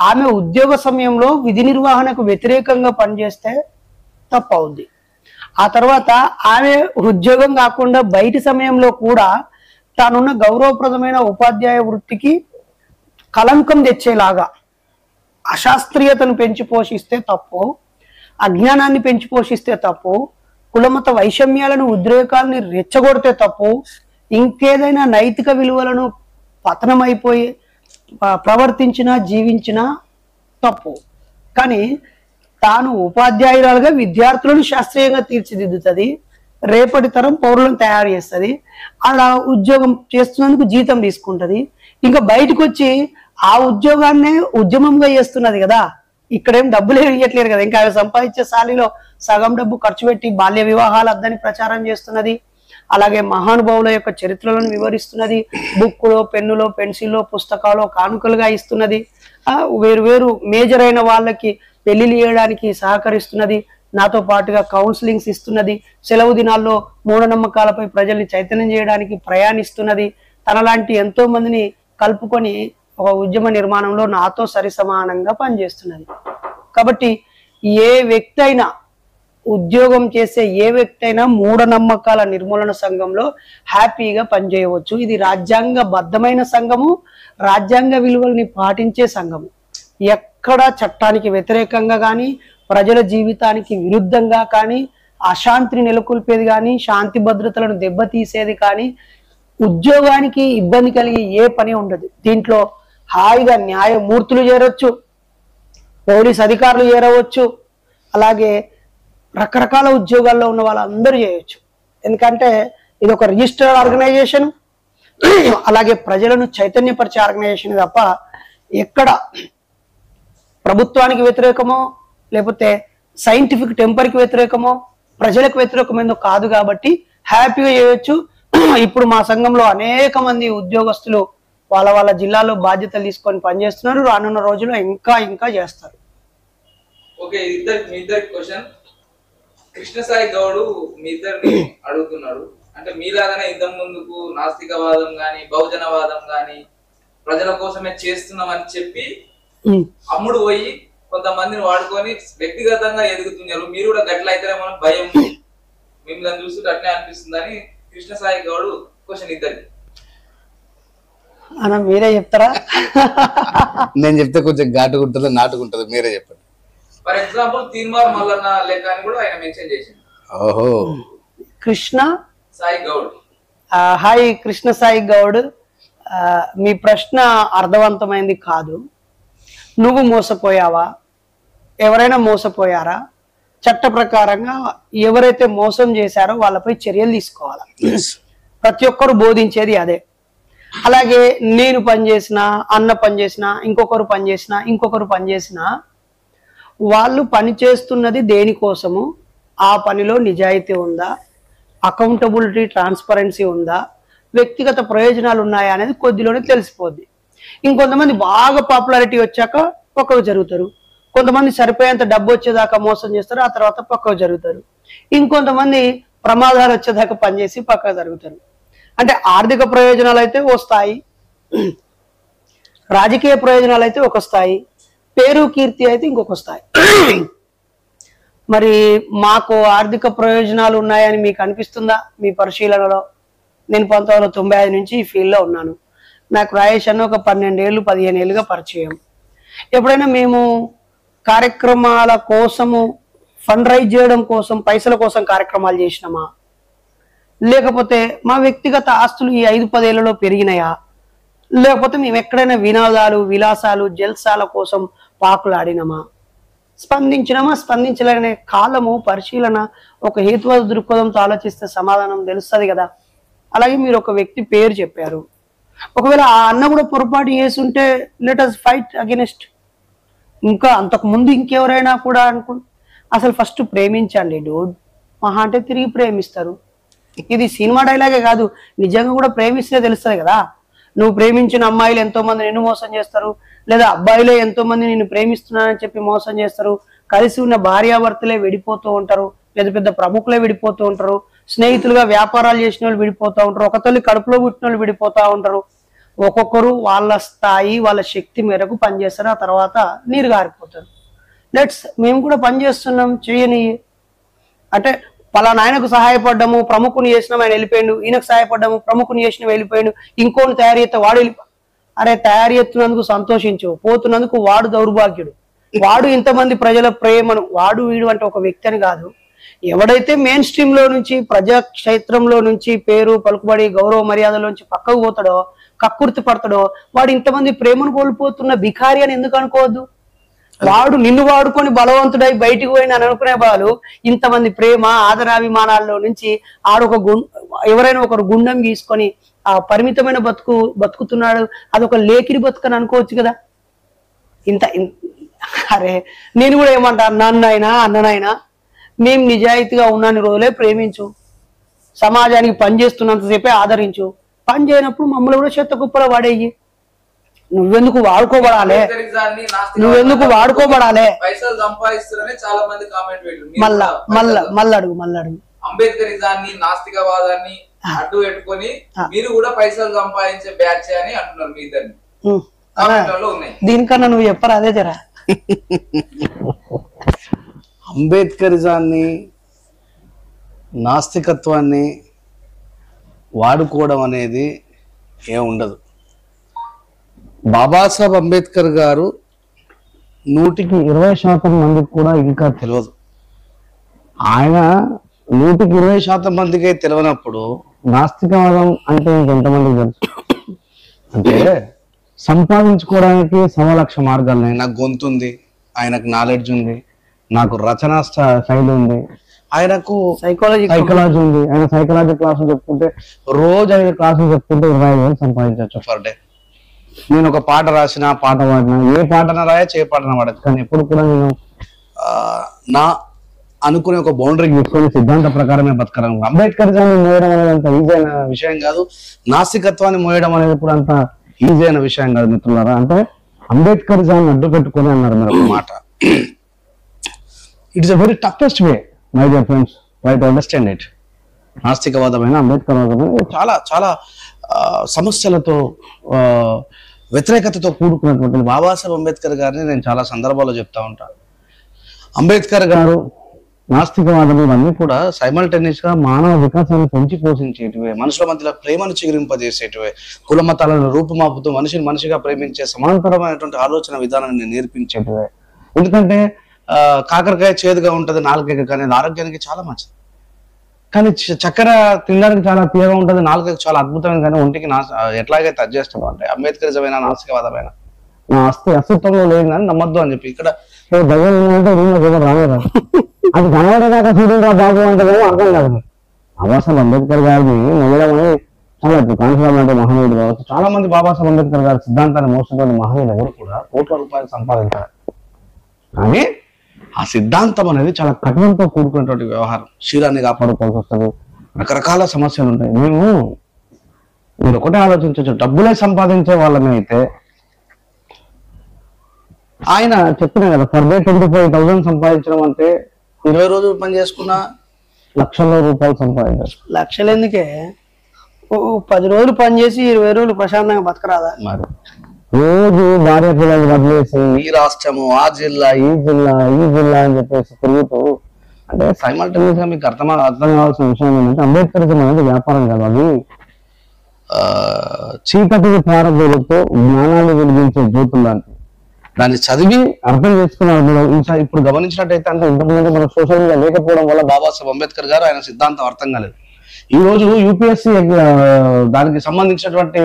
ఆమె ఉద్యోగ సమయంలో విధి నిర్వహణకు వ్యతిరేకంగా పనిచేస్తే తప్పవుద్ది. ఆ తర్వాత ఆమె ఉద్యోగం కాకుండా బయటి సమయంలో కూడా తానున్న గౌరవప్రదమైన ఉపాధ్యాయ వృత్తికి కలంకం తెచ్చేలాగా అశాస్త్రీయతను పెంచి పోషిస్తే తప్పు, అజ్ఞానాన్ని పెంచి పోషిస్తే తప్పు, కులమత వైషమ్యాలను ఉద్రేకాలని రెచ్చగొడితే తప్పు, ఇంకేదైనా నైతిక విలువలను పతనమైపోయి ప్రవర్తించినా జీవించినా తప్పు. కానీ తాను ఉపాధ్యాయురాలుగా విద్యార్థులను శాస్త్రీయంగా తీర్చిదిద్దుతుంది, రేపటి తరం పౌరులను తయారు చేస్తుంది, అలా ఉద్యోగం చేస్తున్నందుకు జీతం తీసుకుంటది. ఇంకా బయటకు వచ్చి ఆ ఉద్యోగాన్నే ఉద్యమంగా చేస్తున్నది కదా. ఇక్కడేం డబ్బులు ఇవ్వట్లేరు కదా, ఇంకా సంపాదించే సాలీలో సగం డబ్బు ఖర్చు పెట్టి బాల్య వివాహాలు అద్దని ప్రచారం చేస్తున్నది. అలాగే మహానుభావుల యొక్క చరిత్రలను వివరిస్తున్నది, బుక్కులో పెన్నులో పెన్సిల్లో పుస్తకాలు కానుకలుగా ఇస్తున్నది, వేరు మేజర్ అయిన వాళ్ళకి పెళ్లిళ్ళు చేయడానికి సహకరిస్తున్నది, నాతో పాటుగా కౌన్సిలింగ్స్ ఇస్తున్నది, సెలవు దినాల్లో మూఢనమ్మకాలపై ప్రజల్ని చైతన్యం చేయడానికి ప్రయాణిస్తున్నది. తనలాంటి ఎంతో మందిని కలుపుకొని ఒక ఉద్యమ నిర్మాణంలో నాతో సరి సమానంగా పనిచేస్తున్నది. కాబట్టి ఏ వ్యక్తి అయినా, ఉద్యోగం చేసే ఏ వ్యక్తి అయినా మూఢనమ్మకాల నిర్మూలన సంఘంలో హ్యాపీగా పనిచేయవచ్చు. ఇది రాజ్యాంగబద్ధమైన సంఘము, రాజ్యాంగ విలువల్ని పాటించే సంఘము. ఎక్కడ చట్టానికి వ్యతిరేకంగా కానీ, ప్రజల జీవితానికి విరుద్ధంగా కానీ, అశాంతిని నెలకొల్పేది కానీ, శాంతి భద్రతలను దెబ్బతీసేది కానీ, ఉద్యోగానికి ఇబ్బంది కలిగి ఏ పని ఉండదు. దీంట్లో హాయిగా న్యాయమూర్తులు చేరవచ్చు, పోలీస్ అధికారులు చేరవచ్చు, అలాగే రకరకాల ఉద్యోగాల్లో ఉన్న వాళ్ళందరూ చేయొచ్చు. ఎందుకంటే ఇది ఒక రిజిస్టర్డ్ ఆర్గనైజేషన్, అలాగే ప్రజలను చైతన్యపరిచే ఆర్గనైజేషన్ తప్ప ఎక్కడ ప్రభుత్వానికి వ్యతిరేకమో లేకపోతే సైంటిఫిక్ టెంపర్కి వ్యతిరేకమో ప్రజలకు వ్యతిరేకమైందో కాదు. కాబట్టి హ్యాపీగా చేయొచ్చు. ఇప్పుడు మా సంఘంలో అనేక మంది ఉద్యోగస్తులు వాళ్ళ జిల్లాలో బాధ్యతలు తీసుకొని పనిచేస్తున్నారు, రానున్న రోజుల్లో ఇంకా చేస్తారు. ఓకే, మీ ఇద్దరి క్వశ్చన్. కృష్ణసాయి గౌడ్ మీ ఇద్దరిని అడుగుతున్నాడు, అంటే మీలాగానే ఇంతకు ముందుకు నాస్తికవాదం గాని బహుజనవాదం గాని ప్రజల కోసమే చేస్తున్నామని చెప్పి అమ్ముడు పోయి కొంతమందిని వాడుకొని వ్యక్తిగతంగా ఎదుగుతున్నారు. మీరు కూడా గట్ల అయితేనేమో భయం మిమ్మల్ని చూస్తుంటే అట్లే అనిపిస్తుందని కృష్ణసాయి గౌడ్ క్వశ్చన్ ఇద్దరికి. అన్న మీరే చెప్తారా? నేను చెప్తే కొంచెం ఘాటుకుంటుంది, నాటుకుంటుంది, మీరే చెప్పండి. ఫర్ ఎగ్జాంపుల్ తీన్మార్ మల్లన్న లెక్క అని కూడా ఆయన మెన్షన్ చేసింది. ఓహో. కృష్ణ సాయి గౌడ్. హాయ్ కృష్ణ సాయి గౌడ్, మీ ప్రశ్న అర్థవంతమైంది కాదు. నువ్వు మోసపోయావా? ఎవరైనా మోసపోయారా? చట్ట ప్రకారంగా ఎవరైతే మోసం చేశారో వాళ్ళపై చర్యలు తీసుకోవాలి. ప్రతి ఒక్కరు బోధించేది అదే. అలాగే నేను పనిచేసిన, అన్న పనిచేసిన, ఇంకొకరు పనిచేసిన, ఇంకొకరు పనిచేసిన, వాళ్ళు పని చేస్తున్నది దేనికోసము, ఆ పనిలో నిజాయితీ ఉందా, అకౌంటబిలిటీ ట్రాన్స్పరెన్సీ ఉందా, వ్యక్తిగత ప్రయోజనాలు ఉన్నాయా అనేది కొద్దిలోనే తెలిసిపోద్ది. ఇంకొంతమంది బాగా పాపులారిటీ వచ్చాక పక్కకు జరుగుతారు, కొంతమంది సరిపోయేంత డబ్బు వచ్చేదాకా మోసం చేస్తారు, ఆ తర్వాత పక్కకు జరుగుతారు. ఇంకొంతమంది ప్రమాదాలు వచ్చేదాకా పనిచేసి పక్కకు జరుగుతారు. అంటే ఆర్థిక ప్రయోజనాలు అయితే వస్తాయి, రాజకీయ ప్రయోజనాలు అయితే ఒక స్థాయి, పేరు కీర్తి అయితే ఇంకొక స్థాయి. మరి మాకు ఆర్థిక ప్రయోజనాలు ఉన్నాయని మీకు అనిపిస్తుందా మీ పరిశీలనలో? నేను 1995 నుంచి ఈ ఫీల్డ్లో ఉన్నాను. నాకు రాయేష్ అన్న ఒక 12 ఏళ్ళు 15 ఏళ్ళుగా పరిచయం. ఎప్పుడైనా మేము కార్యక్రమాల కోసము ఫండ్ రైజ్ చేయడం కోసం, పైసల కోసం కార్యక్రమాలు చేసినామా, లేకపోతే మా వ్యక్తిగత ఆస్తులు ఈ 5-10 ఏళ్లలో పెరిగినాయా, లేకపోతే మేము ఎక్కడైనా వినోదాలు, విలాసాలు, జల్సాల కోసం పాకులాడినామా, స్పందించినామా, స్పందించలేని కాలము, పరిశీలన, ఒక హేతువాద దృక్పథంతో ఆలోచిస్తే సమాధానం తెలుస్తుంది కదా. అలాగే మీరు ఒక వ్యక్తి పేరు చెప్పారు, ఒకవేళ ఆ అన్న కూడా పొరపాటు చేస్తుంటే లెట్ us ఫైట్ అగెనిస్ట్. ఇంకా అంతకు ముందు ఇంకెవరైనా కూడా అసలు ఫస్ట్ ప్రేమించండి డూడ్, మహా అంటే తిరిగి ప్రేమిస్తారు. ఇది సినిమా డైలాగే కాదు, నిజంగా కూడా ప్రేమిస్తే తెలుస్తుంది కదా. నువ్వు ప్రేమించిన అమ్మాయిలు ఎంతో మంది నిన్ను మోసం చేస్తారు, లేదా అబ్బాయిలే ఎంతో మంది నిన్ను ప్రేమిస్తున్నానని చెప్పి మోసం చేస్తారు. కలిసి ఉన్న భార్యాభర్తలే విడిపోతూ ఉంటారు, పెద్ద పెద్ద ప్రముఖులే విడిపోతూ ఉంటారు, స్నేహితులుగా వ్యాపారాలు చేసిన వాళ్ళు విడిపోతూ ఉంటారు, ఒక తల్లి కడుపులో పుట్టిన వాళ్ళు విడిపోతూ ఉంటారు. ఒక్కొక్కరు వాళ్ళ స్థాయి, వాళ్ళ శక్తి మేరకు పనిచేస్తారు, ఆ తర్వాత నీరు గారిపోతారు. మేము కూడా పనిచేస్తున్నాం, చేయని అంటే పలానా ఆయనకు సహాయపడ్డాము, ప్రముఖుని చేసినాం, ఆయన వెళ్ళిపోయాడు, ఈయనకు సహాయపడ్డాము, ప్రముఖుని చేసిన వెళ్ళిపోయాడు, ఇంకోని తయారు చేస్తే వాడు అరే తయారు చేస్తున్నందుకు సంతోషించు, పోతున్నందుకు వాడు దౌర్భాగ్యుడు. వాడు ఇంతమంది ప్రజల ప్రేమను, వాడు వీడు అంటే ఒక వ్యక్తి అని కాదు, ఎవడైతే మెయిన్ స్ట్రీమ్ లో నుంచి, ప్రజాక్షేత్రంలో నుంచి, పేరు పలుకుబడి గౌరవ మర్యాదలోంచి పక్కకు పోతాడో, కక్కుర్తి పడతాడో, వాడు ఇంతమంది ప్రేమను కోల్పోతున్న బికారి అని ఎందుకు అనుకోవద్దు? వాడు నిన్ను వాడుకొని బలవంతుడై బయటికి పోయిన అనుకునే వాళ్ళు ఇంతమంది ప్రేమ ఆదరాభిమానాల్లో నుంచి ఆడొక ఎవరైనా ఒకరు గుండం గీసుకొని ఆ పరిమితమైన బతుకుతున్నాడు, అదొక లేకిరి బతుకని అనుకోవచ్చు కదా. అరే నేను కూడా ఏమంటా, నన్నైనా అన్ననైనా మేము నిజాయితీగా ఉన్నాన్ని రోజులే ప్రేమించు, సమాజానికి పని చేస్తున్నంతసేపే ఆదరించు, పని చేయనప్పుడు మమ్మల్ని కూడా చెత్త కుప్పలో వాడేయి. నువ్వెందుకు వాడుకోబడాలే, నువ్వెందుకు వాడుకోబడాలే? పైసలు సంపాదిస్తారని చాలా మంది కామెంట్ పెట్టారు. మళ్ళీ అడుగు అంబేద్కరిజాన్ని, నాస్తికవాదాన్ని అడ్డు పెట్టుకొని మీరు కూడా పైసలు సంపాదించే బ్యాచ్ అని అంటున్నారు మీ ఇద్దరిని. దీనికన్నా నువ్వు చెప్పరా అదే జరా. అంబేద్కరిజాన్ని, నాస్తికత్వాన్ని వాడుకోవడం అనేది ఏముండదు. బాబాసాహెబ్ అంబేద్కర్ గారు 100% మందికి కూడా ఇంకా తెలియదు. ఆయన 100% మందికే తెలియనప్పుడు నాస్తికవాదం అంటే ఇంకెంతమందికి తెలుసు? అంటే సంపాదించుకోవడానికి 1,00,000 మార్గాలు ఉన్నాయి. నాకు గొంతు ఉంది, ఆయనకు నాలెడ్జ్ ఉంది, నాకు రచనా శైలి ఉంది, ఆయనకు సైకాలజీ ఉంది, ఆయన సైకాలజీ క్లాసులు చెప్పుకుంటే రోజు 5 క్లాసులు చెప్పుకుంటే 25,000 సంపాదించవచ్చు పర్ డే. నేను ఒక పాట రాసిన, పాట పాడినా, ఏ పాటన రాయచ్చు, ఏ పాటన పాడచ్చు, కానీ ఎప్పుడు కూడా నేను నా అనుకునే ఒక బౌండరీ తీసుకొని సిద్ధాంత ప్రకారమే బతకడం. అంబేద్కరిజాన్ని మోయడం అనేది అంత ఈజీ అయిన విషయం కాదు, నాస్తికత్వాన్ని మోయడం అనేది కూడా అంత ఈజీ అయిన విషయం కాదు మిత్రులారా. అంటే అంబేద్కరిజాన్ని అడ్డు పెట్టుకొని అన్నారు మీరు ఒక మాట. It is a very toughest way my dear friends, try to understand it. నాస్తికవాదమైన, అంబేద్కర్వాదమైన చాలా చాలా సమస్యలతో, వ్యతిరేకతతో కూడుకున్నటువంటి బాబాసాహెబ్ అంబేద్కర్ గారిని నేను చాలా సందర్భాల్లో చెప్తా ఉంటాను. అంబేద్కర్ గారు నాస్తికవాదం ఇవన్నీ కూడా సైమల్టేనియస్ గా మానవ వికాసాన్ని పెంచి పోషించేటివే, మనుషుల మధ్యలో ప్రేమను చిగురింపజేసేటివే, కుల మతాలను రూపుమాపుతూ మనిషిని మనిషిగా ప్రేమించే సమాంతరమైనటువంటి ఆలోచన విధానాన్ని నేర్పించేటివే. ఎందుకంటే కాకరకాయ చేదుగా ఉంటది నాలుకకి, కానీ అది ఆరోగ్యానికి చాలా మంచిది. కానీ చక్కెర తినడానికి చాలా తీయగా ఉంటుంది, నాలుకకి చాలా అద్భుతమైన, కానీ ఒంటికి ఎట్లాగైతే అడ్జేస్తున్నాం అంటే అంబేద్కరిజమైన నాస్తికవాదమైన నా అస్తిత్వంలో లేదు అని నమ్మద్దు అని చెప్పి ఇక్కడ రాలేదు. అది కనబడేదాకా చూడండి బాబు అంటే అర్థం కాదు. బాబాసాహెబ్ అంబేద్కర్ గారిని మొదలడం చాలా కాన్ఫిడెంట్ అంటే మహనీయుడు కావచ్చు. చాలా మంది బాబాసాహెబ్ అంబేద్కర్ గారి సిద్ధాంతాన్ని మోస్తున్న మహనీయులు ఎవరు కూడా కోట్ల రూపాయలు సంపాదించారు. కానీ ఆ సిద్ధాంతం అనేది చాలా కఠినంతో కూడుకున్నటువంటి వ్యవహారం. శీలాన్ని కాపాడుకోవాల్సి వస్తుంది, రకరకాల సమస్యలు ఉంటాయి. మీరు ఒకటే ఆలోచించవచ్చు, డబ్బులే సంపాదించే వాళ్ళని అయితే ఆయన చెప్తున్నా కదా, పర్ డే 25,000 సంపాదించడం అంటే 20 రోజులు పని చేసుకున్నా లక్షల రూపాయలు సంపాదించారు. లక్షలు ఎందుకే, 10 రోజులు పని చేసి 20 రోజులు ప్రశాంతంగా బతకరాదా? మరి రోజు భార్య పిల్లలు వదిలేసి ఈ రాష్ట్రము, ఆ జిల్లా, ఈ జిల్లా అని చెప్పేసి తిరుగుతూ, అంటే సైమల్టేనియస్ గా మీకు అర్థం కావాల్సిన విషయం ఏంటంటే అంబేద్కరిజం అనేది వ్యాపారం కాదు, అది చీకటికి పారదోలుతో జ్ఞానాన్ని వెలిగించే జ్యోతులు లాంటి. దాన్ని చదివి అర్థం చేసుకున్నారు. ఇప్పుడు గమనించినట్టయితే అంటే ఇంతకుముందు మన సోషల్ మీడియా లేకపోవడం వల్ల బాబాసాహెబ్ అంబేద్కర్ గారు ఆయన సిద్ధాంతం అర్థం కాలేదు. ఈ రోజు యూపీఎస్సీ దానికి సంబంధించినటువంటి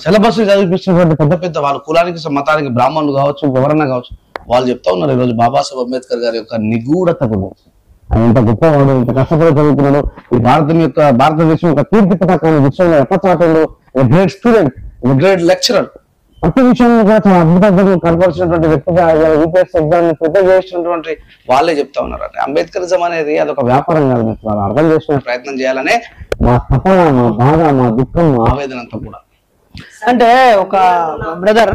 సిలబస్ చదివిస్తున్నటువంటి పెద్ద పెద్ద వాళ్ళ కులానికి మతానికి బ్రాహ్మణులు కావచ్చు, ఎవరన్నా కావచ్చు, వాళ్ళు చెప్తా ఉన్నారు ఈ రోజు బాబాసాహెబ్ అంబేద్కర్ గారి యొక్క నిగూఢత గురించి. ఆయన ఇంత గొప్పవాడు, ఇంత కష్టపడి చదువుతున్నాడు, ఈ భారతదేశం యొక్క కీర్తి పతాకాన్ని విషయంలో ఎప్పచాటంలో గ్రేట్ స్టూడెంట్, గ్రేట్ లెక్చరర్, ప్రతి విషయంలో కూడా చాలా అద్భుతంగా కనపరిచినటువంటి వ్యక్తిగా యూపీఎస్సీ ఎగ్జామ్ ప్రిపేర్ చేసినటువంటి వాళ్ళే చెప్తా ఉన్నారు. అంటే అంబేద్కరిజం అనేది అదొక వ్యాపారం కాదు, వాళ్ళు అర్థం చేసుకునే ప్రయత్నం చేయాలనే మా తపన, మా బాధ, మా దుఃఖం, మా ఆవేదన అంతా కూడా. అంటే ఒక బ్రదర్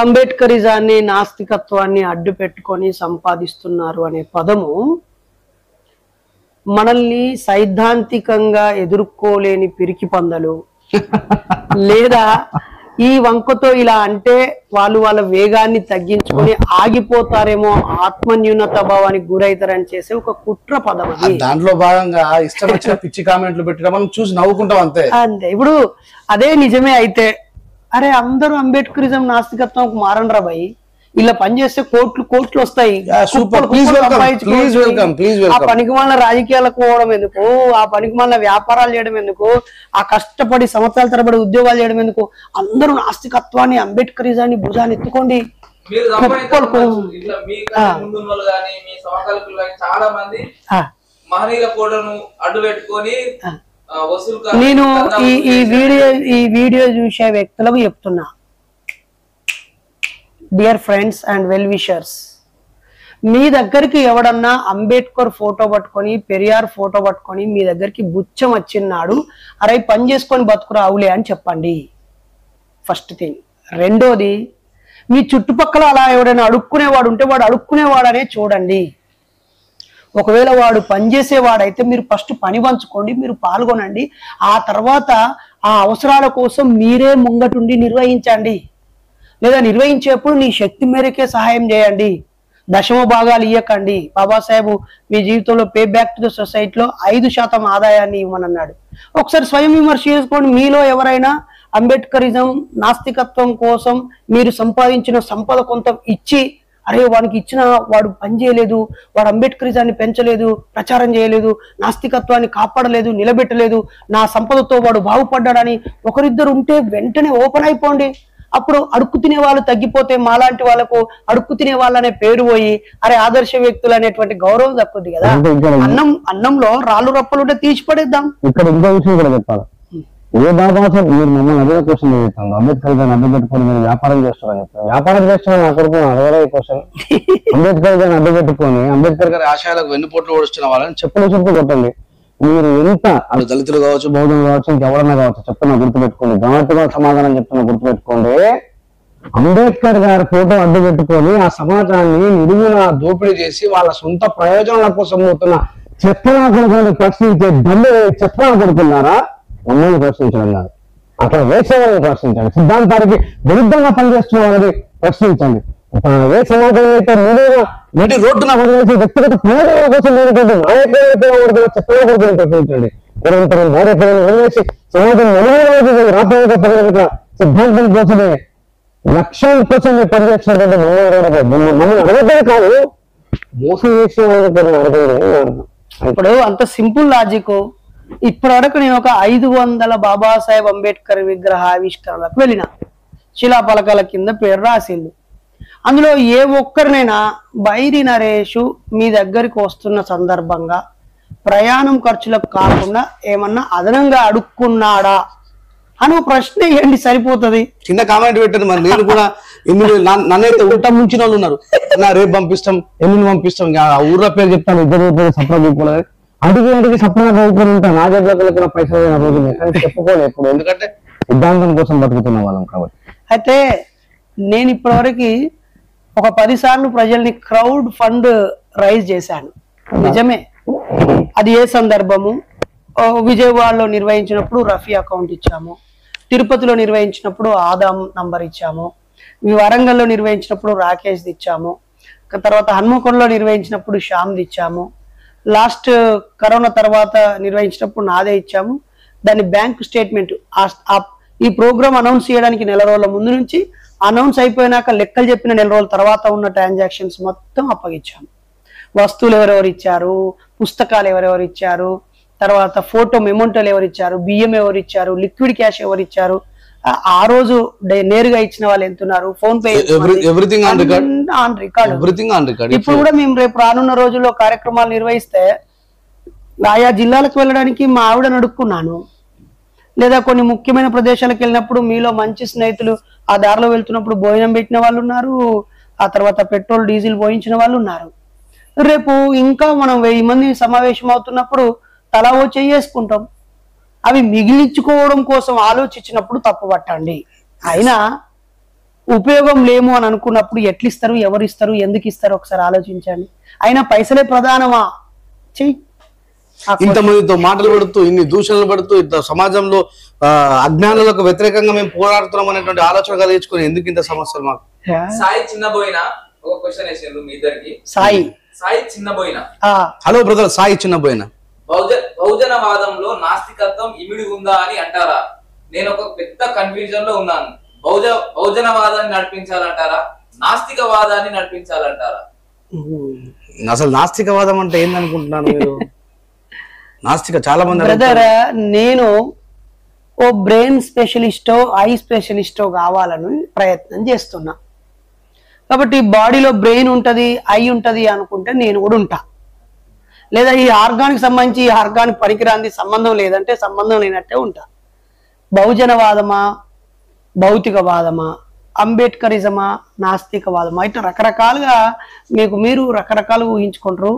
అంబేద్కరిజాన్ని, నాస్తికత్వాన్ని అడ్డు పెట్టుకొని సంపాదిస్తున్నారు అనే పదము మనల్ని సైద్ధాంతికంగా ఎదుర్కోలేని పిరికి పందలు, లేదా ఈ వంకతో ఇలా అంటే వాళ్ళు వాళ్ళ వేగాన్ని తగ్గించుకొని ఆగిపోతారేమో, ఆత్మన్యూనత భావానికి గురైతారని చేసే ఒక కుట్ర పదం అది. దాంట్లో భాగంగా ఇష్టం వచ్చిన పిచ్చి కామెంట్లు పెట్టడం మనం చూసి నవ్వుకుంటాం అంతే. ఇప్పుడు అదే నిజమే అయితే, అరే అందరూ అంబేద్కరిజం నాస్తికత్వం మారండ్రా భయ్, ఇలా పనిచేస్తే కోట్లు వస్తాయి. ఆ పనికి మాలిన రాజకీయాలకు పోవడం ఎందుకు, ఆ పనికి మాలిన వ్యాపారాలు చేయడం ఎందుకు, ఆ కష్టపడి సంవత్సరాల తరబడి ఉద్యోగాలు చేయడం ఎందుకు? అందరూ నాస్తికత్వాన్ని, అంబేద్కరిజాన్ని భుజాన్ని ఎత్తుకోండి. నేను ఈ వీడియో చూసే వ్యక్తులకు చెప్తున్నా, dear friends and well wishers, మీ దగ్గరికి ఎవడన్నా అంబేద్కర్ ఫోటో పట్టుకొని, పెరియార్ ఫోటో పట్టుకొని మీ దగ్గరికి బుచ్చం వచ్చినాడు, అరే పని చేసుకొని బతుకురావులే అని చెప్పండి, ఫస్ట్ థింగ్. రెండోది, మీ చుట్టుపక్కల అలా ఎవరైనా అడుక్కునేవాడు ఉంటే వాడు అడుక్కునేవాడనే చూడండి. ఒకవేళ వాడు పనిచేసేవాడైతే మీరు ఫస్ట్ పని పంచుకోండి, మీరు పాల్గొనండి. ఆ తర్వాత ఆ అవసరాల కోసం మీరే ముంగటుండి నిర్వహించండి, లేదా నిర్వహించేప్పుడు నీ శక్తి మేరకే సహాయం చేయండి. దశమ భాగాలు ఇవ్వకండి. బాబాసాహెబ్ మీ జీవితంలో పే బ్యాక్ టు ద సొసైటీలో 5% ఆదాయాన్ని ఇవ్వమన్నాడు. ఒకసారి స్వయం విమర్శ చేసుకోండి. మీలో ఎవరైనా అంబేద్కరిజం, నాస్తికత్వం కోసం మీరు సంపాదించిన సంపద కొంత ఇచ్చి, అరే వానికి ఇచ్చిన వాడు పని చేయలేదు, వాడు అంబేద్కరిజాన్ని పెంచలేదు, ప్రచారం చేయలేదు, నాస్తికత్వాన్ని కాపాడలేదు, నిలబెట్టలేదు, నా సంపదతో వాడు బాగుపడ్డాడని ఒకరిద్దరు ఉంటే వెంటనే ఓపెన్ అయిపోండి. అప్పుడు అడుక్కు తినే వాళ్ళు తగ్గిపోతే మాలాంటి వాళ్ళకు అడుక్కు తినే వాళ్ళనే పేరు పోయి, అరే ఆదర్శ వ్యక్తులు అనేటువంటి గౌరవం తక్కుద్ది కదా. అన్నంలో రాళ్ళు రప్పలుంటే తీసి పడేద్దాం. ఇక్కడ ఇంకో విషయం కూడా చెప్పాలి. ఏ బాబాసాహెబ్ మీరు మమ్మల్ని అదే క్వశ్చన్ చేస్తాను, అంబేద్కర్ గారిని అడ్డు పెట్టుకొని మీరు వ్యాపారం చేస్తారని చెప్తాను. వ్యాపారం చేస్తున్నా నా కొడుకు అదే క్వశ్చన్. అంబేద్కర్ గారిని అడ్డు పెట్టుకొని అంబేద్కర్ గారి ఆశయాలకు వెన్నుపోట్లు ఓడుస్తున్న వాళ్ళని చెప్పులు కొట్టండి. మీరు ఎంత వాళ్ళు దళితులు కావచ్చు, బౌద్ధులు కావచ్చు, ఇంకెవరన్నా కావచ్చు, చెప్తున్నా గుర్తుపెట్టుకోండి, గమనిగా సమాధానం చెప్తున్నా గుర్తుపెట్టుకోండి. అంబేద్కర్ గారి ఫోటో అడ్డు పెట్టుకొని ఆ సమాజాన్ని నిలువున దోపిడీ చేసి వాళ్ళ సొంత ప్రయోజనాల కోసం పోతున్న చెత్తనాకులను ప్రశ్నించే దమ్ము చెత్తనా కొడుతున్నారా? మమ్మల్ని ప్రశ్నించడం కాదు, అక్కడ వేసే వాళ్ళని ప్రశ్నించండి. సిద్ధాంతానికి విరుద్ధంగా పనిచేస్తున్న వాళ్ళని ప్రశ్నించండి. ఏ సమాజం అయితే నటి రోడ్డున వ్యక్తిగత ప్రయోజనాల కోసం లేనటువంటి నాయకులు చెప్పలేకపోతుంది నిరంతరం భార్యపిల్లలు వదిలేసి సమాజం రాష్ట్రానికి పరిగణిక సిద్ధాంతం కోసమే లక్ష్యం కోసం పనిచేస్తున్నటువంటి మమ్మల్ని అడగదే కాదు మోసం చేసే అడగదు. ఇప్పుడు అంత సింపుల్ లాజిక్. ఇప్పటి వరకు నేను ఒక 500 బాబాసాహెబ్ అంబేద్కర్ విగ్రహ ఆవిష్కరణలకు వెళ్ళిన, శిలాపలకాల కింద పేరు రాసిండు. అందులో ఏ ఒక్కరినైనా బైరి నరేషు మీ దగ్గరికి వస్తున్న సందర్భంగా ప్రయాణం ఖర్చులకు కాకుండా ఏమన్నా అదనంగా అడుక్కున్నాడా అని ప్రశ్న వేయండి, సరిపోతుంది. కింద కామెంట్ పెట్టండి. మరి నేను కూడా నన్నైతే ఉల్టా ముంచిన వాళ్ళు ఉన్నారు, నా రేపు పంపిస్తాం ఎల్లుండి పంపిస్తాం, ఊర్ల పేరు చెప్తాను, ఇద్దరు సప్లా చూపుకోలేదు, అడిగి సప్లా చదువుకొని ఉంటా, నా దగ్గర పైసలు చెప్పుకోలేదు ఇప్పుడు, ఎందుకంటే సిద్ధాంతం కోసం బతుకుతున్న వాళ్ళం కాబట్టి. అయితే నేను ఇప్పటివరకు ఒక 10 సార్లు ప్రజల్ని క్రౌడ్ ఫండ్ రైజ్ చేశాను. నిజమే. అది ఏ సందర్భము? విజయవాడలో నిర్వహించినప్పుడు రఫీ అకౌంట్ ఇచ్చాము, తిరుపతిలో నిర్వహించినప్పుడు ఆదాం నంబర్ ఇచ్చాము, వరంగల్లో నిర్వహించినప్పుడు రాకేష్ ఇచ్చాము, తర్వాత హన్మకొండలో నిర్వహించినప్పుడు శ్యామ్ది ఇచ్చాము, లాస్ట్ కరోనా తర్వాత నిర్వహించినప్పుడు నాదే ఇచ్చాము. దాని బ్యాంక్ స్టేట్మెంట్ ఈ ప్రోగ్రామ్ అనౌన్స్ చేయడానికి నెల రోజుల ముందు నుంచి అనౌన్స్ అయిపోయినాక లెక్కలు చెప్పిన నెల రోజుల తర్వాత ఉన్న ట్రాన్సాక్షన్స్ మొత్తం అప్పగించాము. వస్తువులు ఎవరెవరు ఇచ్చారు, పుస్తకాలు ఎవరెవరు ఇచ్చారు, తర్వాత ఫోటో మెమోంటోలు ఎవరు ఇచ్చారు, బియ్యం ఎవరు ఇచ్చారు, లిక్విడ్ క్యాష్ ఎవరు ఇచ్చారు, ఆ రోజు నేరుగా ఇచ్చిన వాళ్ళు ఎంతున్నారు, ఫోన్ పే ఆన్ రికార్డ్. ఇప్పుడు కూడా మేము రేపు రానున్న రోజుల్లో కార్యక్రమాలు నిర్వహిస్తే ఆయా జిల్లాలకు వెళ్ళడానికి మా ఆవిడని అడుక్కున్నాను, లేదా కొన్ని ముఖ్యమైన ప్రదేశాలకు వెళ్ళినప్పుడు మీలో మంచి స్నేహితులు ఆ దారిలో వెళ్తున్నప్పుడు భోజనం పెట్టిన వాళ్ళు ఉన్నారు, ఆ తర్వాత పెట్రోల్ డీజిల్ పోయించిన వాళ్ళు ఉన్నారు. రేపు ఇంకా మనం 1000 మంది సమావేశం అవుతున్నప్పుడు తలా ఓ చేసుకుంటాం. అవి మిగిలించుకోవడం కోసం ఆలోచించినప్పుడు తప్పు పట్టండి. అయినా ఉపయోగం లేము అని అనుకున్నప్పుడు ఎట్లిస్తారు, ఎవరు ఇస్తారు, ఎందుకు ఇస్తారు ఒకసారి ఆలోచించండి. అయినా పైసలే ప్రధానమా? చెయ్యి. ఇంతమందితో మాటలు పడుతూ, ఇన్ని దూషణలు పడుతూ, ఇంత సమాజంలో అజ్ఞానులకు వ్యతిరేకంగా మేము పోరాడుతున్నాం అనేటువంటి ఆలోచన కలిగించుకొని ఎందుకు ఇంత సమస్యలు మాకు? సాయి చిన్నబోయిన ఒక క్వశ్చన్ వేసారు మీ ఇద్దరికి. సాయి చిన్నబోయిన, హలో బ్రదర్, సాయి చిన్నబోయిన, బహుజనవాదంలో నాస్తికత్వం ఇమిడి ఉందా అని అంటారా? నేను ఒక పెద్ద కన్ఫ్యూజన్ లో ఉన్నాను. బహుజనవాదాన్ని నడిపించాలంటారా, నాస్తికవాదాన్ని నడిపించాలంటారా? అసలు నాస్తికవాదం అంటే ఏందనుకుంటున్నాను మీరు? నాస్తిక చాలా మంది బ్రదర్, నేను ఓ బ్రెయిన్ స్పెషలిస్టో ఐ స్పెషలిస్టో కావాలని ప్రయత్నం చేస్తున్నా. కాబట్టి బాడీలో బ్రెయిన్ ఉంటది, ఐ ఉంటది అనుకుంటే నేను కూడా ఉంటా. లేదా ఈ ఆర్గానికి సంబంధించి ఈ ఆర్గానికి పనికిరాంది సంబంధం లేదంటే సంబంధం లేనట్టే ఉంటా. బహుజనవాదమా, భౌతికవాదమా, అంబేద్కరిజమా, నాస్తికవాదమా, ఇట్లా రకరకాలుగా మీరు రకరకాలుగా ఊహించుకుంటారు.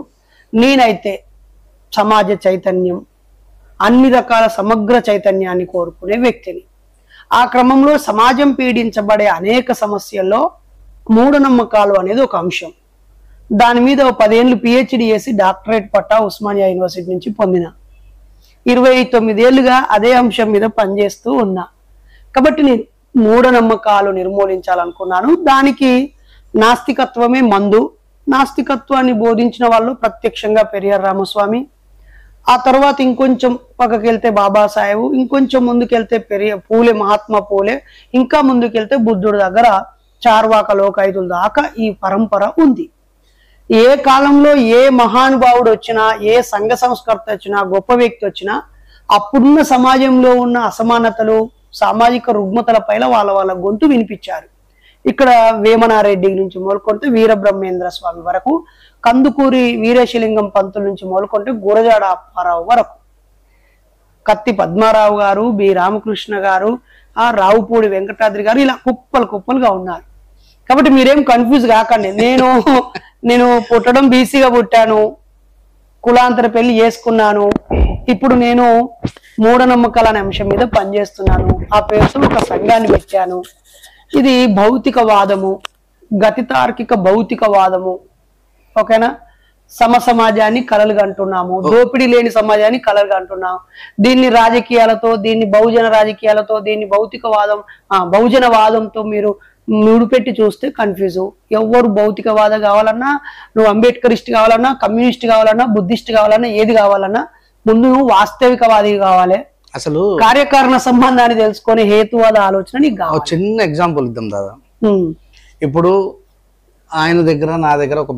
నేనైతే సమాజ చైతన్యం, అన్ని రకాల సమగ్ర చైతన్యాన్ని కోరుకునే వ్యక్తిని. ఆ క్రమంలో సమాజం పీడించబడే అనేక సమస్యల్లో మూఢనమ్మకాలు అనేది ఒక అంశం. దాని మీద 10 ఏళ్ళు పిహెచ్డి చేసి డాక్టరేట్ పట్టా ఉస్మానియా యూనివర్సిటీ నుంచి పొందిన. 29 ఏళ్ళుగా అదే అంశం మీద పనిచేస్తూ ఉన్నా. కాబట్టి నేను మూఢనమ్మకాలు నిర్మూలించాలనుకున్నాను. దానికి నాస్తికత్వమే మందు. నాస్తికత్వాన్ని బోధించిన వాళ్ళు ప్రత్యక్షంగా పెరియార్ రామస్వామి, ఆ తర్వాత ఇంకొంచెం పక్కకెళ్తే బాబాసాహెబ్, ఇంకొంచెం ముందుకెళ్తే పూలే, మహాత్మా పూలే, ఇంకా ముందుకెళ్తే బుద్ధుడి దగ్గర చార్వాక లోకాయుధుల దాకా ఈ పరంపర ఉంది. ఏ కాలంలో ఏ మహానుభావుడు వచ్చినా, ఏ సంఘ సంస్కర్త వచ్చినా, గొప్ప వ్యక్తి వచ్చినా అప్పుడున్న సమాజంలో ఉన్న అసమానతలు, సామాజిక రుగ్మతల పైన వాళ్ళ గొంతు వినిపించారు. ఇక్కడ వేమనారెడ్డి నుంచి మొదలుకొంటే వీరబ్రహ్మేంద్ర స్వామి వరకు, కందుకూరి వీరేశలింగం పంతుల నుంచి మొదలుకొంటే గురజాడ అప్పారావు వరకు, కత్తి పద్మారావు గారు, బి రామకృష్ణ గారు, రావుపూడి వెంకటాద్రి గారు, ఇలా కుప్పలుగా ఉన్నారు. కాబట్టి మీరేం కన్ఫ్యూజ్ కాకండి. నేను పుట్టడం బీసీగా పుట్టాను, కులాంతర పెళ్లి చేసుకున్నాను, ఇప్పుడు నేను మూఢనమ్మకాల అనే అంశం మీద పనిచేస్తున్నాను. ఆ పేరుతో ఒక సంఘాన్ని పెట్టాను. ఇది భౌతికవాదము, గతి తార్కిక భౌతికవాదము. ఓకేనా? సమాజాన్ని కలలుగంటున్నాము, దోపిడీ లేని సమాజాన్ని కలలుగంటున్నాము. దీన్ని రాజకీయాలతో, దీన్ని బహుజన రాజకీయాలతో, దీన్ని భౌతికవాదం, బహుజనవాదంతో మీరు ముడిపెట్టి చూస్తే కన్ఫ్యూజ్. ఎవరు భౌతికవాద కావాలన్నా, నువ్వు అంబేద్కరిస్ట్ కావాలన్నా, కమ్యూనిస్ట్ కావాలన్నా, బుద్ధిస్ట్ కావాలన్నా, ఏది కావాలన్నా ముందు నువ్వు వాస్తవికవాది కావాలి. అసలు కార్యకారణ సంబంధాన్ని తెలుసుకొని హేతువాద ఆలోచన నీకు కావాలి. చిన్న ఎగ్జాంపుల్ ఇద్దాం దాదా. ఇప్పుడు ఆయన దగ్గర నా దగ్గర ఒక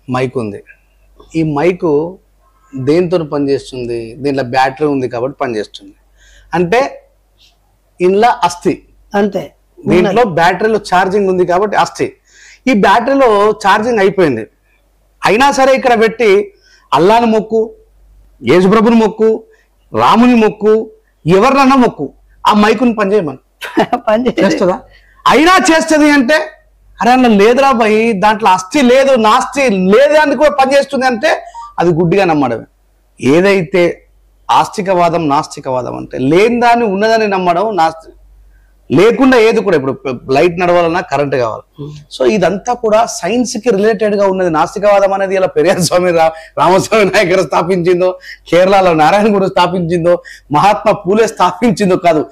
మైక్ ఉంది. ఈ మైకు దేంతో పనిచేస్తుంది? దీంట్లో బ్యాటరీ ఉంది కాబట్టి పనిచేస్తుంది. అంటే ఇంట్లో అస్థి, అంతే. దీంట్లో బ్యాటరీలో ఛార్జింగ్ ఉంది కాబట్టి అస్థి. ఈ బ్యాటరీలో ఛార్జింగ్ అయిపోయింది. అయినా సరే ఇక్కడ పెట్టి అల్లాని మొక్కు, యేసుప్రభుని మొక్కు, రాముని మొక్కు, ఎవరినన్నా మొక్కు, ఆ మైకుని పనిచేయమని చేస్తుందా? అయినా చేస్తుంది అంటే అరే అన్న లేదురా భయ్, దాంట్లో అస్థి లేదు, నాస్తి లేదు అని కూడా పనిచేస్తుంది అంటే అది గుడ్డిగా నమ్మడమే. ఏదైతే ఆస్తికవాదం నాస్తికవాదం అంటే లేని దాన్ని ఉన్నదని నమ్మడం నాస్తి. లేకుండా ఏది కూడా, ఇప్పుడు లైట్ నడవాలన్నా కరెంట్ కావాలి. సో ఇదంతా కూడా సైన్స్ కి రిలేటెడ్ గా ఉన్నది. నాస్తికవాదం అనేది ఇలా పెరియార్ స్వామి రామస్వామి నాయకర్ స్థాపించిందో, కేరళలో నారాయణ గురు స్థాపించిందో, మహాత్మా పూలే స్థాపించిందో కాదు.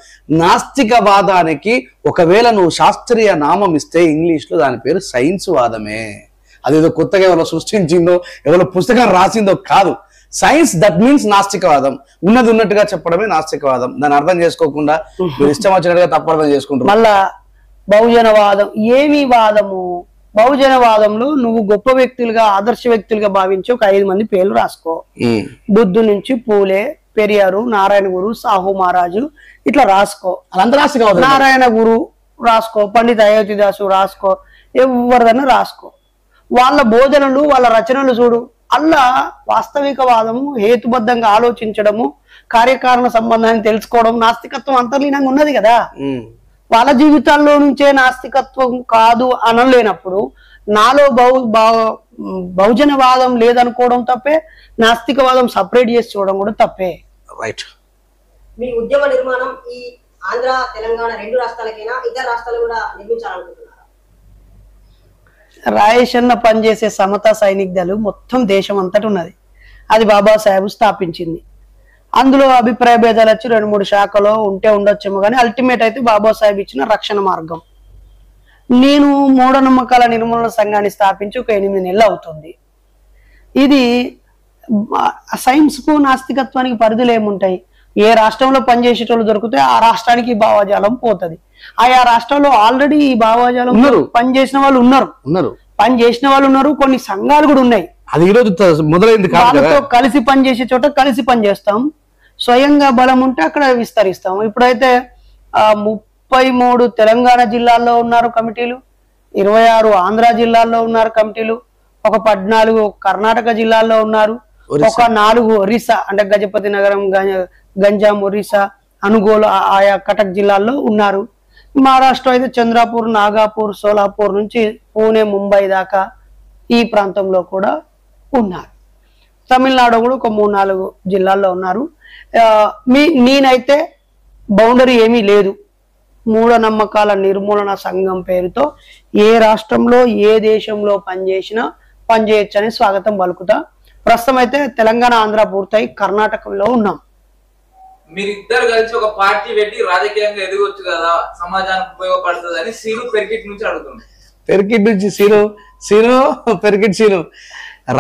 నాస్తికవాదానికి ఒకవేళ నువ్వు శాస్త్రీయ నామం ఇస్తే ఇంగ్లీష్ లో దాని పేరు సైన్స్ వాదమే. అదేదో కొత్తగా ఎవరో సృష్టించిందో, ఎవరో పుస్తకం రాసిందో కాదు. సైన్స్ దట్ మీన్స్ నాస్తికవాదం. ఉన్నది ఉన్నట్టుగా చెప్పడమే నాస్తికవాదం. దాన్ని అర్థం చేసుకోకుండా మీరు ఇష్టం వచ్చినట్టుగా తప్పు అర్థం చేసుకుంటారు. మళ్ళా బహుజనవాదం ఏమి వాదము? బహుజనవాదంలో నువ్వు గొప్ప వ్యక్తులుగా, ఆదర్శ వ్యక్తులుగా భావించి ఒక 5 మంది పేర్లు రాసుకో. బుద్ధు నుంచి పూలే, పెరియారు, నారాయణ గురు, సాహు మహారాజు, ఇట్లా రాసుకో. అదంతా నాస్తికవాదం. నారాయణ గురు రాసుకో, పండిత అయోధ్యదాసు రాసుకో, ఎవరిదన్నా రాసుకో. వాళ్ళ బోధనలు, వాళ్ళ రచనలు చూడు. అల్లా వాస్తవికవాదము, హేతుబద్ధంగా ఆలోచించడము, కార్యకారణ సంబంధాన్ని తెలుసుకోవడం, నాస్తికత్వం అంతర్లీనంగా ఉన్నది కదా. వాళ్ళ జీవితాల్లో నుంచే నాస్తికత్వం కాదు అనలేనప్పుడు నాలో బహుజనవాదం లేదనుకోవడం తప్పే, నాస్తికవాదం సపరేట్ చేసి చూడడం కూడా తప్పే. రైట్. మీ ఉద్యమ నిర్మాణం ఈ ఆంధ్ర తెలంగాణ 2 రాష్ట్రాలకైనా ఇతర రాష్ట్రాలు కూడా నిర్మించాలనుకుంటున్నారు? రాయేషన్న పనిచేసే సమతా సైనిక దళం మొత్తం దేశం అంతటి ఉన్నది. అది బాబాసాహెబ్ స్థాపించింది. అందులో అభిప్రాయ భేదాలు వచ్చి 2-3 శాఖలో ఉంటే ఉండొచ్చేమో కానీ అల్టిమేట్ అయితే బాబాసాహెబ్ ఇచ్చిన రక్షణ మార్గం. నేను మూఢనమ్మకాల నిర్మూలన సంఘాన్ని స్థాపించి ఒక 8 నెలలు అవుతుంది. ఇది సైన్స్ కు నాస్తికత్వానికి పరిధులు ఏముంటాయి? ఏ రాష్ట్రంలో పనిచేసేటోళ్ళు దొరికితే ఆ రాష్ట్రానికి ఈ భావజాలం పోతుంది. ఆయా రాష్ట్రాల్లో ఆల్రెడీ ఈ భావజాలం పనిచేసిన వాళ్ళు ఉన్నారు, కొన్ని సంఘాలు కూడా ఉన్నాయి. అది ఈరోజు మొదలైంది. వాళ్ళతో కలిసి పనిచేసే చోట కలిసి పనిచేస్తాం. స్వయంగా బలం ఉంటే అక్కడ విస్తరిస్తాం. ఇప్పుడైతే 33 తెలంగాణ జిల్లాల్లో ఉన్నారు కమిటీలు, 26 ఆంధ్ర జిల్లాల్లో ఉన్నారు కమిటీలు, ఒక 14 కర్ణాటక జిల్లాల్లో ఉన్నారు, ఒక 4 ఒరిస్సా అంటే గజపతి నగరం, గంజాం, ఒరిస్సా, అనుగోలు, ఆయా కటక్ జిల్లాల్లో ఉన్నారు. మహారాష్ట్ర అయితే చంద్రపూర్, నాగాపూర్, సోలాపూర్ నుంచి పూణే, ముంబై దాకా ఈ ప్రాంతంలో కూడా ఉన్నారు. తమిళనాడు కూడా ఒక 3-4 జిల్లాల్లో ఉన్నారు. నేనైతే బౌండరీ ఏమీ లేదు. మూఢనమ్మకాల నిర్మూలన సంఘం పేరుతో ఏ రాష్ట్రంలో ఏ దేశంలో పనిచేయొచ్చని స్వాగతం పలుకుతా. ప్రస్తుతం అయితే తెలంగాణ, ఆంధ్ర పూర్తయి కర్ణాటకలో ఉన్నాం. మీరిద్దరు కలిసి ఒక పార్టీ పెట్టి రాజకీయంగా ఎదగొచ్చు కదా, సమాజానికి ఉపయోగపడుతుంది అని సీను పెరికిట్ నుంచి అడుగుతున్నాను. పెరికిట్ నుంచి పెరికిట్ సీను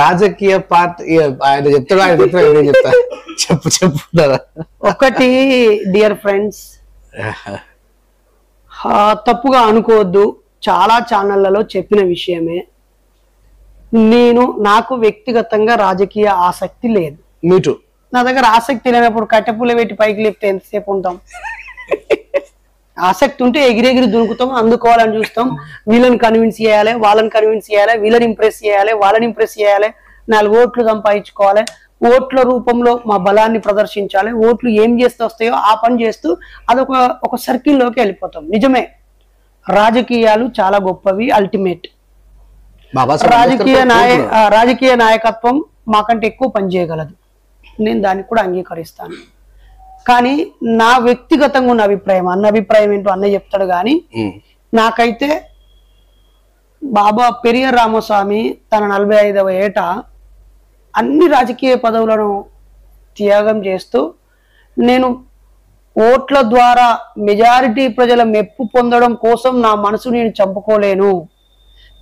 రాజకీయ పార్టీ ఆయన చెప్తాడు, నేను చెప్తా. చెప్పుతారా? ఒకటి డియర్ ఫ్రెండ్స్, తప్పుగా అనుకోవద్దు, చాలా ఛానళ్లలో చెప్పిన విషయమే. నాకు వ్యక్తిగతంగా రాజకీయ ఆసక్తి లేదు. మీటు నా దగ్గర ఆసక్తి లేనప్పుడు కట్టెపుల్ల పెట్టి పైకి లేపితే ఎంతసేపు ఉంటాం? ఆసక్తి ఉంటే ఎగిరెగిరి దునుకుతాం, అందుకోవాలని చూస్తాం. వీళ్ళని కన్విన్స్ చేయాలి, వాళ్ళని కన్విన్స్ చేయాలి, వీళ్ళని ఇంప్రెస్ చేయాలి, వాళ్ళని ఇంప్రెస్ చేయాలి, 4 ఓట్లు సంపాదించుకోవాలి, ఓట్ల రూపంలో మా బలాన్ని ప్రదర్శించాలి, ఓట్లు ఏం చేస్తే వస్తాయో ఆ పని చేస్తూ అదొక సర్కిల్లోకి వెళ్ళిపోతాం. నిజమే, రాజకీయాలు చాలా గొప్పవి, అల్టిమేట్. రాజకీయ నాయకత్వం మాకంటే ఎక్కువ పని చేయగలదు, నేను దానికి కూడా అంగీకరిస్తాను. కానీ నా వ్యక్తిగతంగా ఉన్న అభిప్రాయం, అన్న అభిప్రాయం ఏంటో అన్న చెప్తాడు. కానీ నాకైతే బాబా పెరియార్ రామస్వామి తన 45వ ఏట అన్ని రాజకీయ పదవులను త్యాగం చేస్తూ నేను ఓట్ల ద్వారా మెజారిటీ ప్రజల మెప్పు పొందడం కోసం నా మనసు నేను చంపుకోలేను.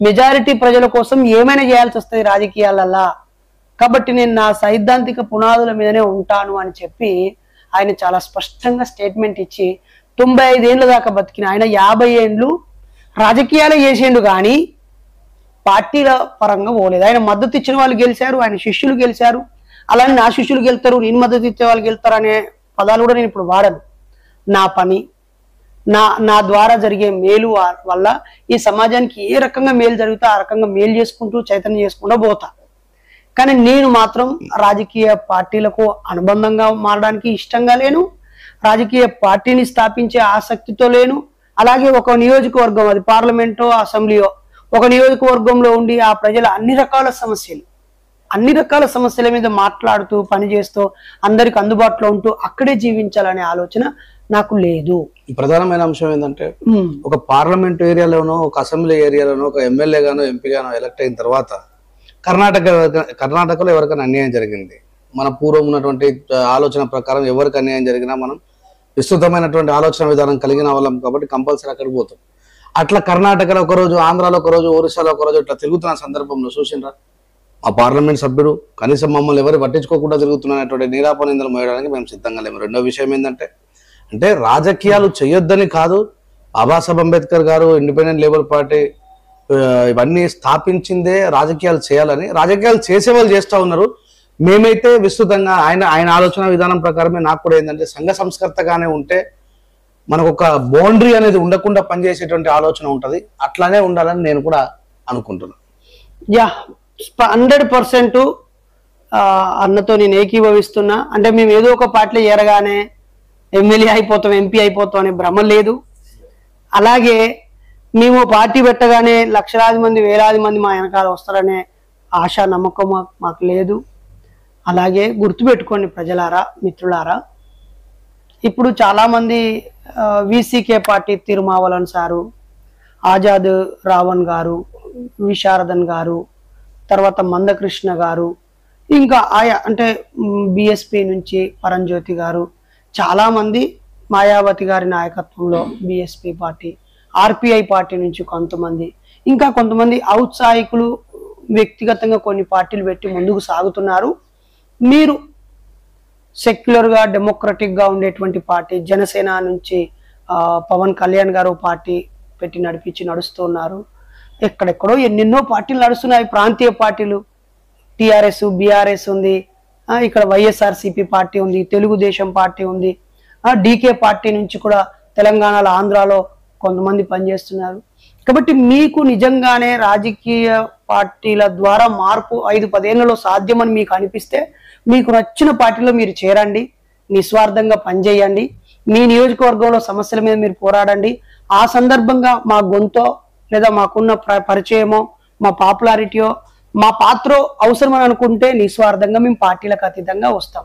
మెజారిటీ ప్రజల కోసం ఏమైనా చేయాల్సి వస్తుంది రాజకీయాలల్లా. కాబట్టి నేను నా సైద్ధాంతిక పునాదుల మీదనే ఉంటాను అని చెప్పి ఆయన చాలా స్పష్టంగా స్టేట్మెంట్ ఇచ్చి 95 ఏళ్ళ దాకా బతికిన ఆయన 50 ఏళ్ళు రాజకీయాలు చేసేండు కానీ పార్టీల పరంగా పోలేదు. ఆయన మద్దతు ఇచ్చిన వాళ్ళు గెలిచారు, ఆయన శిష్యులు గెలిచారు. అలానే నా శిష్యులు గెలుతారు, నేను మద్దతు ఇచ్చే వాళ్ళు గెలుతారు అనే పదాలు కూడా నేను ఇప్పుడు వాడను. నా పని, నా ద్వారా జరిగే మేలు వల్ల ఈ సమాజానికి ఏ రకంగా మేలు జరిగితే ఆ రకంగా మేలు చేసుకుంటూ చైతన్యం చేసుకుంటూ పోతా. కానీ నేను మాత్రం రాజకీయ పార్టీలకు అనుబంధంగా మారడానికి ఇష్టంగా లేను, రాజకీయ పార్టీని స్థాపించే ఆసక్తితో లేను. అలాగే ఒక నియోజకవర్గం, అది పార్లమెంటో అసెంబ్లీయో, ఒక నియోజకవర్గంలో ఉండి ఆ ప్రజల అన్ని రకాల సమస్యల మీద మాట్లాడుతూ పనిచేస్తూ అందరికి అందుబాటులో ఉంటూ అక్కడే జీవించాలనే ఆలోచన నాకు లేదు. ప్రధానమైన అంశం ఏంటంటే ఒక పార్లమెంట్ ఏరియాలోనో, ఒక అసెంబ్లీ ఏరియాలోనో, ఒక ఎమ్మెల్యే గానో ఎంపీ గానో ఎలక్ట్ అయిన తర్వాత కర్ణాటకలో ఎవరికైనా అన్యాయం జరిగింది, మన పూర్వం ఉన్నటువంటి ఆలోచన ప్రకారం ఎవరికి అన్యాయం జరిగినా మనం విస్తృతమైనటువంటి ఆలోచన విధానం కలిగిన వాళ్ళం కాబట్టి కంపల్సరీ అక్కడికి పోతాం. అట్లా కర్ణాటకలో ఒకరోజు, ఆంధ్రాలో ఒకరోజు, ఒరిస్సాలో ఒకరోజు ఇట్లా తిరుగుతున్న సందర్భంలో చూసిండ్రా ఆ పార్లమెంట్ సభ్యుడు కనీసం మమ్మల్ని ఎవరు పట్టించుకోకుండా తిరుగుతున్నటువంటి నీరాపనిందలు మోయడానికి మేము సిద్ధంగా లేము. రెండో విషయం ఏంటంటే రాజకీయాలు చేయొద్దని కాదు, బాబాసాహెబ్ అంబేద్కర్ గారు ఇండిపెండెంట్ లేబర్ పార్టీ ఇవన్నీ స్థాపించిందే రాజకీయాలు చేయాలని. రాజకీయాలు చేసే వాళ్ళు చేస్తూ ఉన్నారు. మేమైతే విస్తృతంగా ఆయన ఆలోచన విధానం ప్రకారమే నాకు కూడా ఏంటంటే సంఘ సంస్కర్తగానే ఉంటే మనకు ఒక బౌండరీ అనేది ఉండకుండా పనిచేసేటువంటి ఆలోచన ఉంటుంది. అట్లానే ఉండాలని నేను కూడా అనుకుంటున్నాను. 100% అన్నతో నేను ఏకీభవిస్తున్నా. అంటే మేము ఏదో ఒక పార్టీలో చేరగానే ఎమ్మెల్యే అయిపోతాం, ఎంపీ అయిపోతాం అనే భ్రమ లేదు. అలాగే మేము పార్టీ పెట్టగానే లక్షలాది మంది, వేలాది మంది మా వెనకాల వస్తారనే ఆశ, నమ్మకం మాకు లేదు. అలాగే గుర్తుపెట్టుకోండి ప్రజలారా, మిత్రులారా, ఇప్పుడు చాలామంది వీసీకే పార్టీ తిరుమావలన్ సారు, ఆజాద్ రావణ్ గారు, విశారదన్ గారు, తర్వాత మందకృష్ణ గారు, ఇంకా అంటే బిఎస్పి నుంచి పరంజ్యోతి గారు, చాలామంది మాయావతి గారి నాయకత్వంలో బిఎస్పి పార్టీ, ఆర్పిఐ పార్టీ నుంచి కొంతమంది, ఇంకా కొంతమంది ఔత్సాహికులు వ్యక్తిగతంగా కొన్ని పార్టీలు పెట్టి ముందుకు సాగుతున్నారు. మీరు సెక్యులర్గా డెమోక్రటిక్గా ఉండేటువంటి పార్టీ జనసేన నుంచి పవన్ కళ్యాణ్ గారు పార్టీ పెట్టి నడుస్తున్నారు. ఎక్కడెక్కడో ఎన్నెన్నో పార్టీలు నడుస్తున్నాయి, ప్రాంతీయ పార్టీలు. టిఆర్ఎస్, బిఆర్ఎస్ ఉంది, ఇక్కడ వైఎస్ఆర్సిపి పార్టీ ఉంది, తెలుగుదేశం పార్టీ ఉంది, డీకే పార్టీ నుంచి కూడా తెలంగాణలో, ఆంధ్రాలో కొంతమంది పనిచేస్తున్నారు. కాబట్టి మీకు నిజంగానే రాజకీయ పార్టీల ద్వారా మార్పు 5-10 ఏళ్లలో సాధ్యమని మీకు అనిపిస్తే మీకు నచ్చిన పార్టీలో మీరు చేరండి, నిస్వార్థంగా పనిచేయండి, మీ నియోజకవర్గంలో సమస్యల మీద మీరు పోరాడండి. ఆ సందర్భంగా మా గొంతో లేదా మాకున్న పరిచయమో, మా పాపులారిటీయో, మా పాత్ర అవసరమని అనుకుంటే నిస్వార్థంగా మేము పార్టీలకు అతీతంగా వస్తాం.